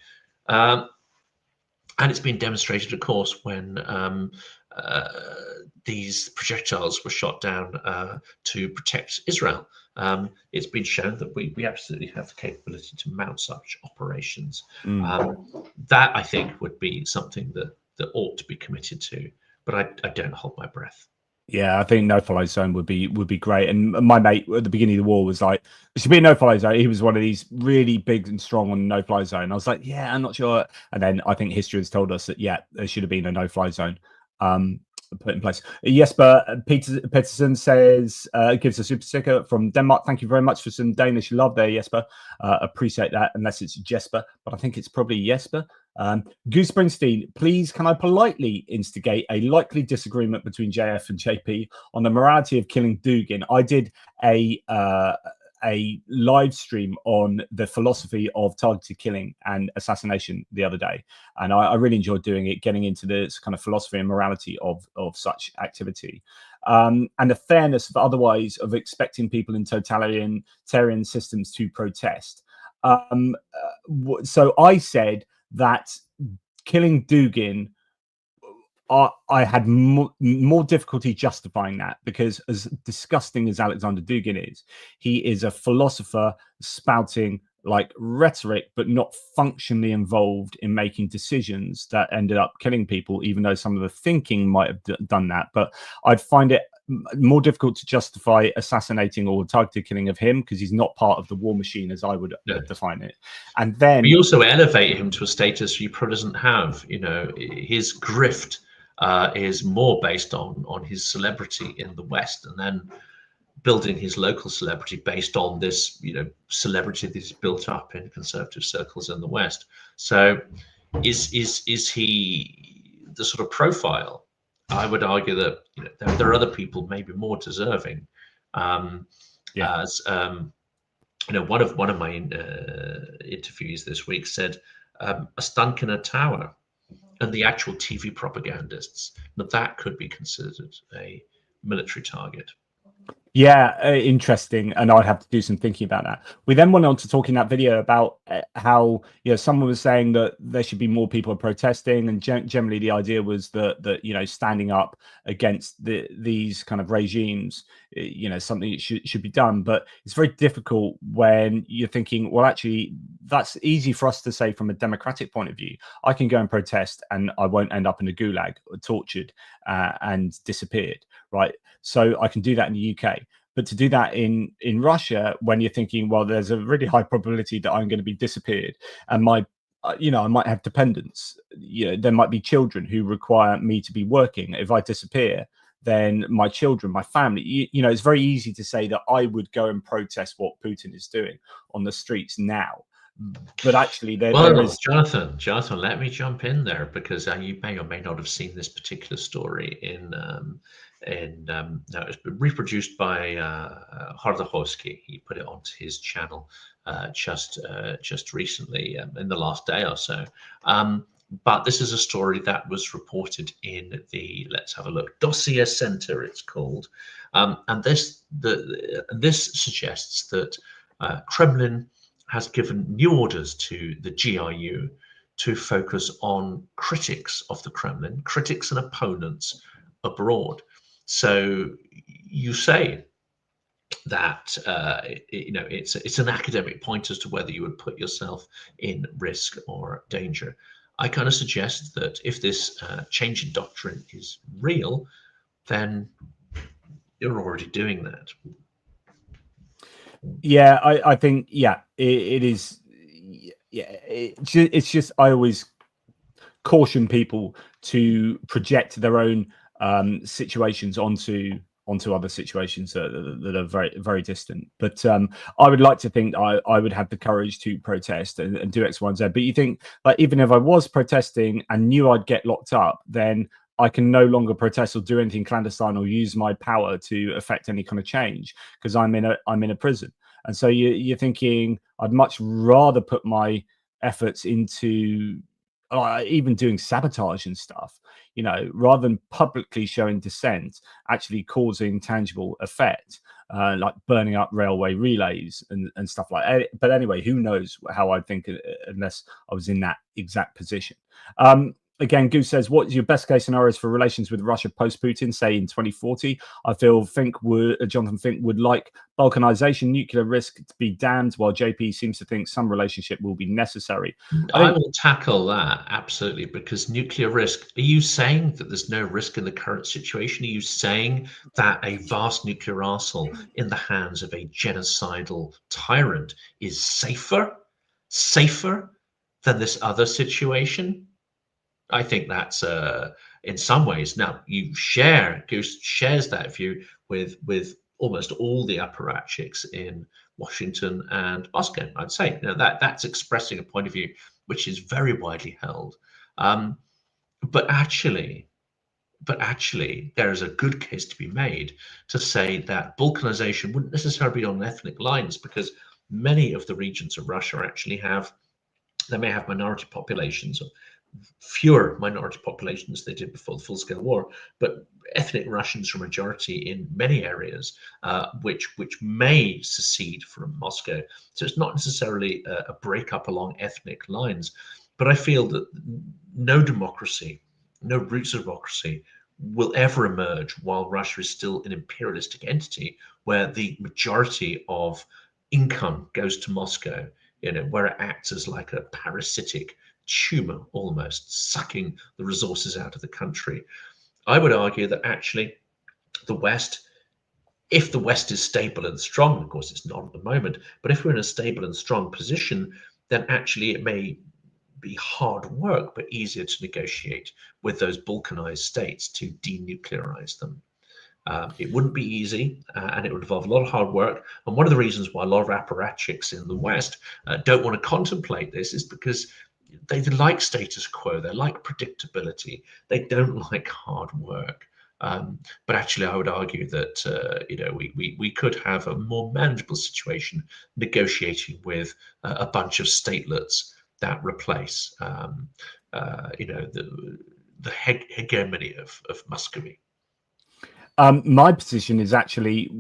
And it's been demonstrated, of course, when these projectiles were shot down to protect Israel. It's been shown that we absolutely have the capability to mount such operations. That, I think, would be something that ought to be committed to, but I don't hold my breath. Yeah, I think no-fly zone would be great. And my mate at the beginning of the war was like, "There should be a no-fly zone." He was one of these really big and strong on no-fly zone. I was like, "Yeah, I'm not sure." And then I think history has told us that there should have been a no-fly zone put in place. Jesper Peterson says gives a super sticker from Denmark. Thank you very much for some Danish love there, Jesper. Appreciate that. Unless it's Jesper, but I think it's probably Jesper. Goose Springsteen, please can I politely instigate a likely disagreement between JF and JP on the morality of killing Dugin? I did a live stream on the philosophy of targeted killing and assassination the other day, and I really enjoyed doing it, getting into this kind of philosophy and morality of such activity, and the fairness of otherwise of expecting people in totalitarian systems to protest. So I said that killing Dugin, I had more difficulty justifying that, because as disgusting as Alexander Dugin is, he is a philosopher spouting like rhetoric, but not functionally involved in making decisions that ended up killing people, even though some of the thinking might have done that. But I'd find it more difficult to justify assassinating or targeted killing of him, because he's not part of the war machine as I would define it. And then we also elevate him to a status he probably doesn't have. You know, his grift is more based on his celebrity in the West, and then building his local celebrity based on this, you know, celebrity that he's built up in conservative circles in the West. So is he the sort of profile? I would argue that, you know, there are other people maybe more deserving. As you know, one of my interviewees this week said a stunk in a tower, and the actual TV propagandists, that could be considered a military target. Yeah, interesting. And I'd have to do some thinking about that. We then went on to talk in that video about how, you know, someone was saying that there should be more people protesting, and generally the idea was that you know, standing up against these kind of regimes, you know, something that should be done. But it's very difficult when you're thinking, well, actually, that's easy for us to say from a democratic point of view. I can go and protest, and I won't end up in a gulag, tortured and disappeared, right? So I can do that in the UK. But to do that in Russia, when you're thinking, well, there's a really high probability that I'm going to be disappeared, and my you know, I might have dependents, you know, there might be children who require me to be working. If I disappear, then my children, my family, you know, it's very easy to say that I would go and protest what Putin is doing on the streets now. But actually, there is Jonathan, let me jump in there, because you may or may not have seen this particular story no, it's been reproduced by Hordachowski. He put it onto his channel just recently, in the last day or so. But this is a story that was reported in the, let's have a look, Dossier Center, it's called, and this suggests that Kremlin has given new orders to the GRU to focus on critics of the Kremlin, critics and opponents abroad. So you say that you know, it's an academic point as to whether you would put yourself in risk or danger. I kind of suggest that if this change in doctrine is real, then you're already doing that. Yeah, I think, yeah, it is. Yeah, it's just, I always caution people to project their own situations onto other situations that are very, very distant. But I would like to think I would have the courage to protest and do X, Y, and Z. But you think, like, even if I was protesting and knew I'd get locked up, then I can no longer protest or do anything clandestine or use my power to affect any kind of change, because I'm in a prison. And so you're thinking, I'd much rather put my efforts into even doing sabotage and stuff, you know, rather than publicly showing dissent, actually causing tangible effect, like burning up railway relays and stuff like that. But anyway, who knows how I'd think unless I was in that exact position. Again, Goose says, what's your best case scenarios for relations with Russia post-Putin, say in 2040? I feel Jonathan Fink would like balkanization, nuclear risk to be damned, while JP seems to think some relationship will be necessary. I will tackle that, absolutely, because nuclear risk, are you saying that there's no risk in the current situation? Are you saying that a vast nuclear arsenal in the hands of a genocidal tyrant is safer than this other situation? I think that's in some ways. Now, Goose shares that view with almost all the apparatchiks in Washington and Moscow. I'd say, that's expressing a point of view which is very widely held. But actually, there is a good case to be made to say that balkanization wouldn't necessarily be on ethnic lines, because many of the regions of Russia actually they may have minority populations, or fewer minority populations they did before the full-scale war, but ethnic Russians are a majority in many areas, which may secede from Moscow. So it's not necessarily a breakup along ethnic lines, but I feel that no democracy, no roots of democracy, will ever emerge while Russia is still an imperialistic entity where the majority of income goes to Moscow, where it acts as like a parasitic tumor, almost sucking the resources out of the country. I would argue that actually the West, if the West is stable and strong, of course it's not at the moment, but if we're in a stable and strong position, then actually it may be hard work, but easier to negotiate with those balkanized states to denuclearize them. It wouldn't be easy, and it would involve a lot of hard work. And one of the reasons why a lot of apparatchiks in the West don't want to contemplate this is because they like status quo, they like predictability, they don't like hard work. But actually, I would argue that we could have a more manageable situation negotiating with a bunch of statelets that replace the hegemony of Muscovy. My position is actually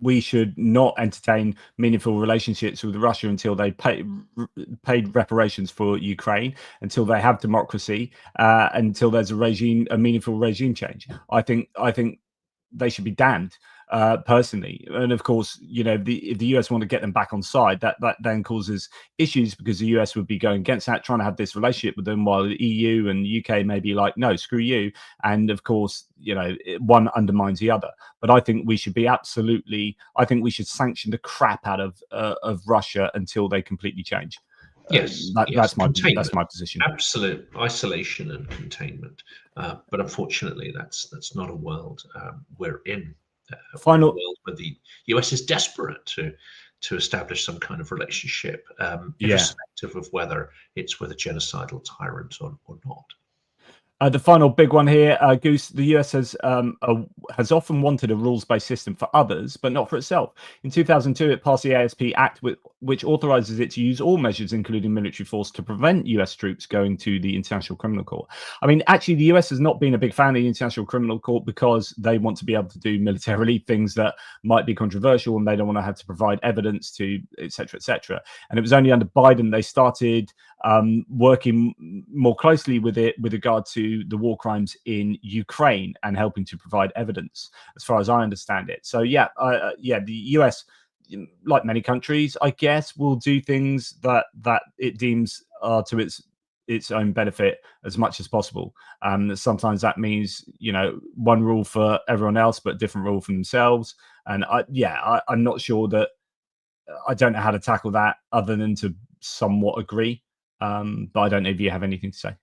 we should not entertain meaningful relationships with Russia until they paid reparations for Ukraine, until they have democracy, until there's a meaningful regime change. I think they should be damned, personally. And of course, if the US want to get them back on side, that then causes issues, because the US would be going against that, trying to have this relationship with them, while the EU and UK may be like, no, screw you. And of course, one undermines the other. But I think we should sanction the crap out of Russia until they completely change. Yes, that's my position. Absolute isolation and containment, but unfortunately, that's not a world we're in. Final world where the US is desperate to establish some kind of relationship, irrespective of whether it's with a genocidal tyrant or not. The final big one here, Goose. The US has often wanted a rules-based system for others, but not for itself. In 2002, it passed the ASP Act, which authorizes it to use all measures, including military force, to prevent US troops going to the International Criminal Court. I mean, actually, the US has not been a big fan of the International Criminal Court because they want to be able to do militarily things that might be controversial, and they don't want to have to provide evidence to, etc., etc. And it was only under Biden they started working more closely with it with regard to the war crimes in Ukraine and helping to provide evidence, as far as I understand it. So the US, like many countries, I guess, will do things that it deems are to its own benefit as much as possible. Sometimes that means one rule for everyone else, but different rule for themselves. And I'm not sure that I don't know how to tackle that other than to somewhat agree. But I don't know if you have anything to say.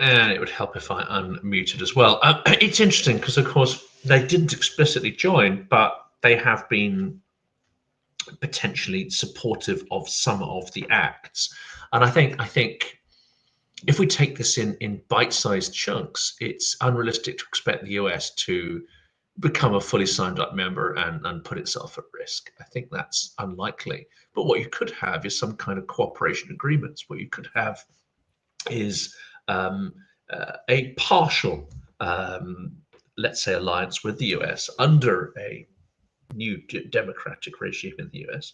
And it would help if I unmuted as well. It's interesting because, of course, they didn't explicitly join, but they have been potentially supportive of some of the acts. And I think if we take this in bite-sized chunks, it's unrealistic to expect the US to become a fully signed up member and put itself at risk. I think that's unlikely. But what you could have is some kind of cooperation agreements. What you could have is a partial, let's say, alliance with the US under a new democratic regime in the US,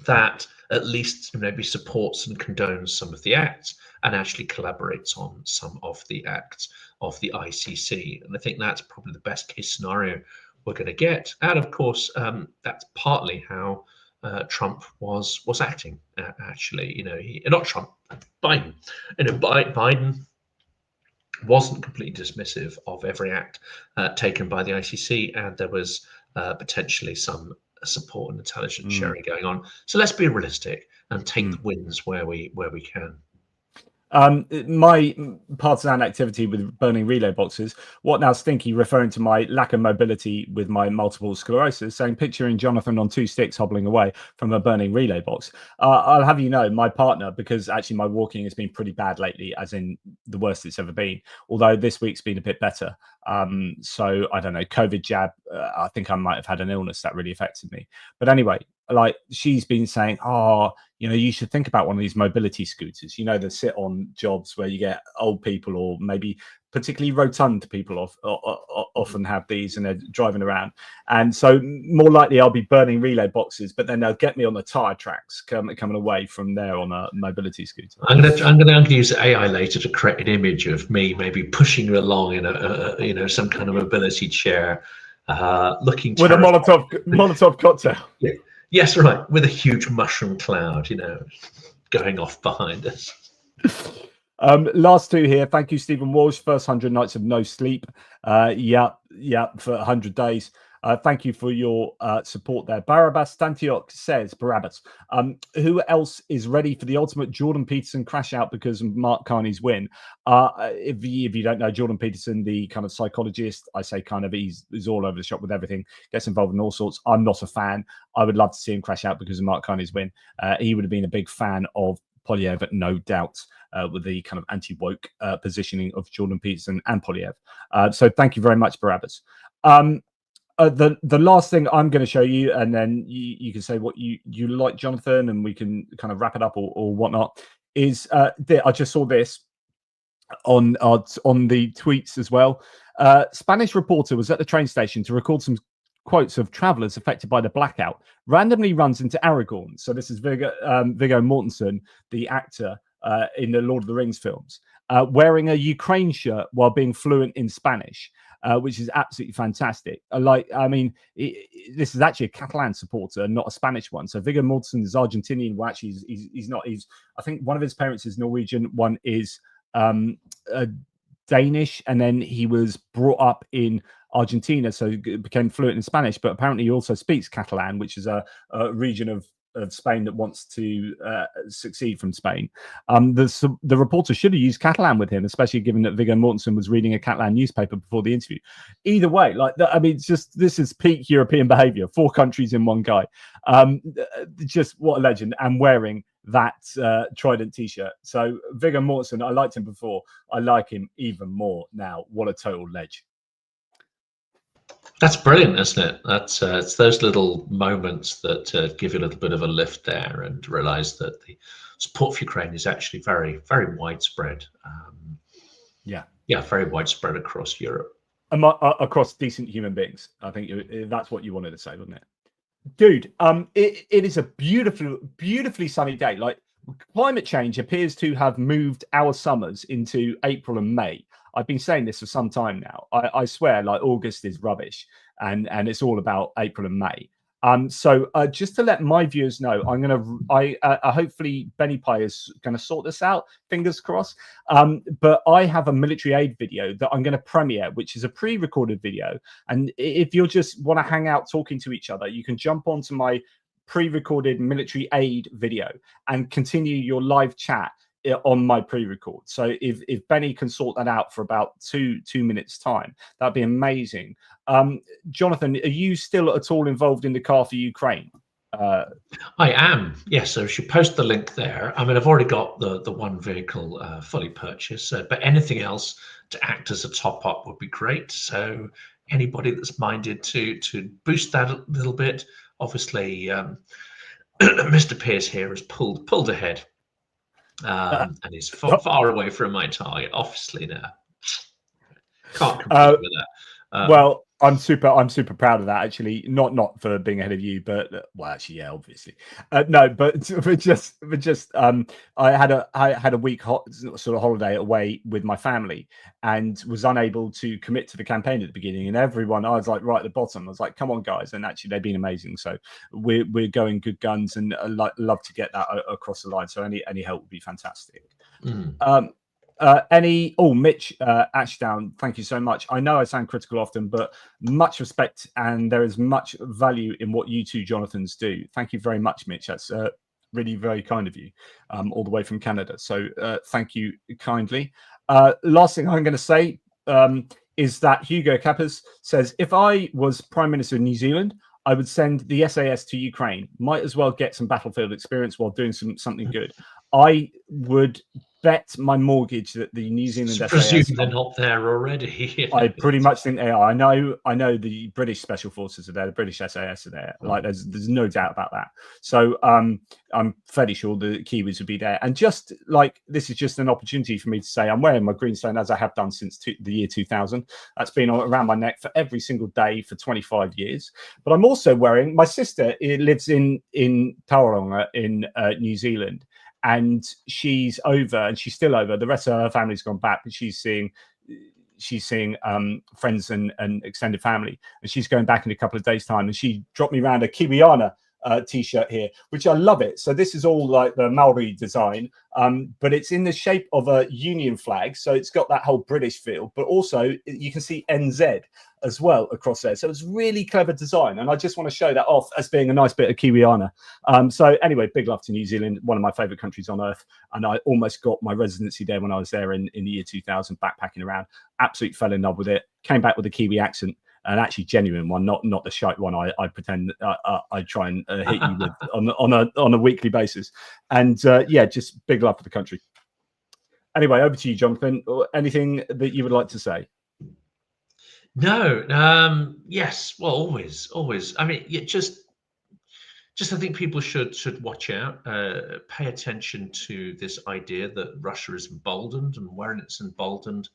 that at least maybe supports and condones some of the acts and actually collaborates on some of the acts of the ICC. And I think that's probably the best case scenario we're going to get. And of course, that's partly how Trump was acting. Actually, not Trump, Biden. Biden wasn't completely dismissive of every act taken by the ICC, and there was potentially some support and intelligence sharing going on. So let's be realistic and take the wins where we can. My partisan activity with burning relay boxes, what now Stinky referring to my lack of mobility with my multiple sclerosis, saying picturing Jonathan on 2 sticks hobbling away from a burning relay box. I'll have you know, my partner, because actually my walking has been pretty bad lately, as in the worst it's ever been, although this week's been a bit better. So I don't know, COVID jab, I think I might have had an illness that really affected me. But anyway, like she's been saying, you should think about one of these mobility scooters, that sit on jobs where you get old people or maybe particularly rotund people often have these and they're driving around. And so more likely I'll be burning relay boxes, but then they'll get me on the tire tracks coming away from there on a mobility scooter. I'm going to use AI later to create an image of me maybe pushing you along in some kind of mobility chair, looking with a Molotov cocktail. Yeah. Yes, right, with a huge mushroom cloud, going off behind us. Last two here. Thank you, Stephen Walsh. First 100 nights of no sleep. Yeah, for 100 days. Thank you for your support there. Barabbas Stantiok says, Barabbas, who else is ready for the ultimate Jordan Peterson crash out because of Mark Carney's win? If you don't know, Jordan Peterson, the kind of psychologist, I say kind of, he's all over the shop with everything, gets involved in all sorts. I'm not a fan. I would love to see him crash out because of Mark Carney's win. He would have been a big fan of Polyev, no doubt, with the kind of anti-woke positioning of Jordan Peterson and Polyev. So thank you very much, Barabbas. The last thing I'm going to show you, and then you can say what you like, Jonathan, and we can kind of wrap it up or whatnot, is I just saw this on the tweets as well. Spanish reporter was at the train station to record some quotes of travelers affected by the blackout, randomly runs into Aragorn. So this is Viggo Mortensen, the actor in the Lord of the Rings films, wearing a Ukraine shirt while being fluent in Spanish. Which is absolutely fantastic. This is actually a Catalan supporter, not a Spanish one. So Viggo Mortensen is Argentinian. Well, actually, he's not. I think one of his parents is Norwegian, one is Danish, and then he was brought up in Argentina, so became fluent in Spanish. But apparently, he also speaks Catalan, which is a region of Spain that wants to succeed from Spain. The reporter should have used Catalan with him, especially given that Viggo Mortensen was reading a Catalan newspaper before the interview. Either way, this is peak European behavior. 4 countries in one guy. Just what a legend, and wearing that Trident t-shirt. So Viggo Mortensen, I liked him before. I like him even more now. What a total ledge. That's brilliant, isn't it? That's it's those little moments that give you a little bit of a lift there, and realize that the support for Ukraine is actually very, very widespread. Very widespread across Europe. Across decent human beings. I think that's what you wanted to say, wasn't it? Dude, it is a beautifully sunny day. Like, climate change appears to have moved our summers into April and May. I've been saying this for some time now. I swear, like, August is rubbish, and it's all about April and May. So just to let my viewers know, hopefully Benny Pie is gonna sort this out. Fingers crossed. But I have a military aid video that I'm gonna premiere, which is a pre-recorded video. And if you just want to hang out talking to each other, you can jump onto my pre-recorded military aid video and continue your live chat on my pre-record. So if Benny can sort that out for about two minutes time, that'd be amazing. Jonathan, are you still at all involved in the Car for Ukraine? I am, yes. So I should post the link there. I mean, I've already got the one vehicle fully purchased, but anything else to act as a top up would be great. So anybody that's minded to boost that a little bit, obviously Mr. Pearce here has pulled ahead. And he's far away from my target, obviously now. Can't compete with that. Well, I'm super proud of that, actually. Not for being ahead of you, but well, actually, yeah, obviously. No, but just I had a week sort of holiday away with my family and was unable to commit to the campaign at the beginning. And everyone, I was like right at the bottom. I was like, come on, guys! And actually, they've been amazing. So we're going good guns, and love to get that across the line. So any help would be fantastic. Mitch Ashdown, thank you so much. I know I sound critical often, but much respect, and there is much value in what you two Jonathans do. Thank you very much, Mitch. That's really very kind of you, all the way from Canada. So thank you kindly. Last thing I'm going to say is that Hugo Capers says, if I was Prime Minister of New Zealand, I would send the SAS to Ukraine. Might as well get some battlefield experience while doing something good. I would bet my mortgage that the New Zealand SAS... presume they're not there already. I pretty much think they are. I know the British Special Forces are there, the British SAS are there. Like there's no doubt about that. So I'm fairly sure the Kiwis would be there. And just like this is just an opportunity for me to say I'm wearing my greenstone as I have done since the year 2000. That's been around my neck for every single day for 25 years. But I'm also wearing, my sister lives in Tauranga in New Zealand. And she's over, and she's still over. The rest of her family's gone back, but she's seeing friends and extended family, and she's going back in a couple of days' time. And she dropped me around a Kiwiana t-shirt here, which I love it. So this is all like the Maori design, but it's in the shape of a Union flag, so it's got that whole British feel, but also you can see NZ as well across there. So it's really clever design, and I just want to show that off as being a nice bit of Kiwiana. So anyway, big love to New Zealand, one of my favorite countries on earth, and I almost got my residency there when I was there in the year 2000, backpacking around. Absolutely fell in love with it. Came back with a Kiwi accent, an actually genuine one, not the shite one I pretend I try and hit you with on a weekly basis. And yeah, just big love for the country. Anyway, over to you, Jonathan. Anything that you would like to say? No. Yes. Well, always. I mean, just I think people should watch out, pay attention to this idea that Russia is emboldened, and when it's emboldened,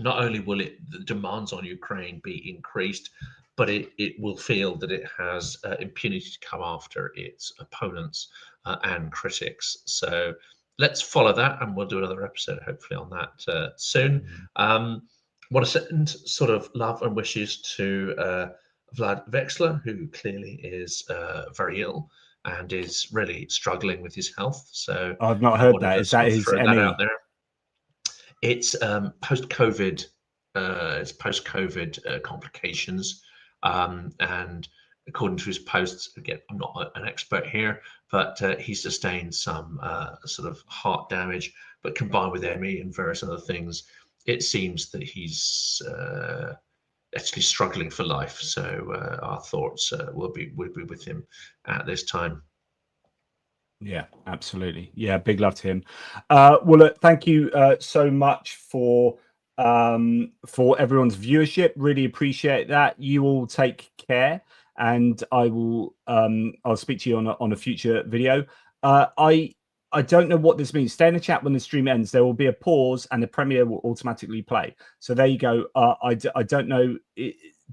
not only will the demands on Ukraine be increased, but it will feel that it has impunity to come after its opponents and critics. So let's follow that, and we'll do another episode hopefully on that soon. Want to send sort of love and wishes to Vlad Vexler, who clearly is very ill and is really struggling with his health. So I've not heard that. Is that his that out there? It's post-COVID. It's post-COVID complications, and according to his posts, again, I'm not an expert here, but he sustained some sort of heart damage. But combined with ME and various other things, it seems that he's actually struggling for life. So our thoughts will be with him at this time. Yeah, absolutely. Yeah, big love to him. Well, look, thank you so much for everyone's viewership. Really appreciate that. You all take care, and I will I'll speak to you on a future video. I don't know what this means. Stay in the chat when the stream ends. There will be a pause, and the premiere will automatically play. So there you go. I don't know.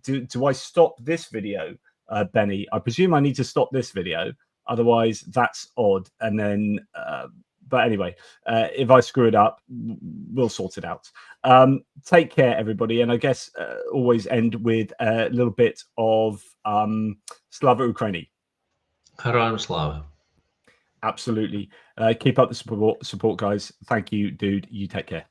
Do I stop this video, Benny? I presume I need to stop this video. Otherwise, that's odd. And then, but anyway, if I screw it up, we'll sort it out. Take care, everybody. And I guess always end with a little bit of Slava Ukraini. Heroям slava. Absolutely. Keep up the support, guys. Thank you, dude. You take care.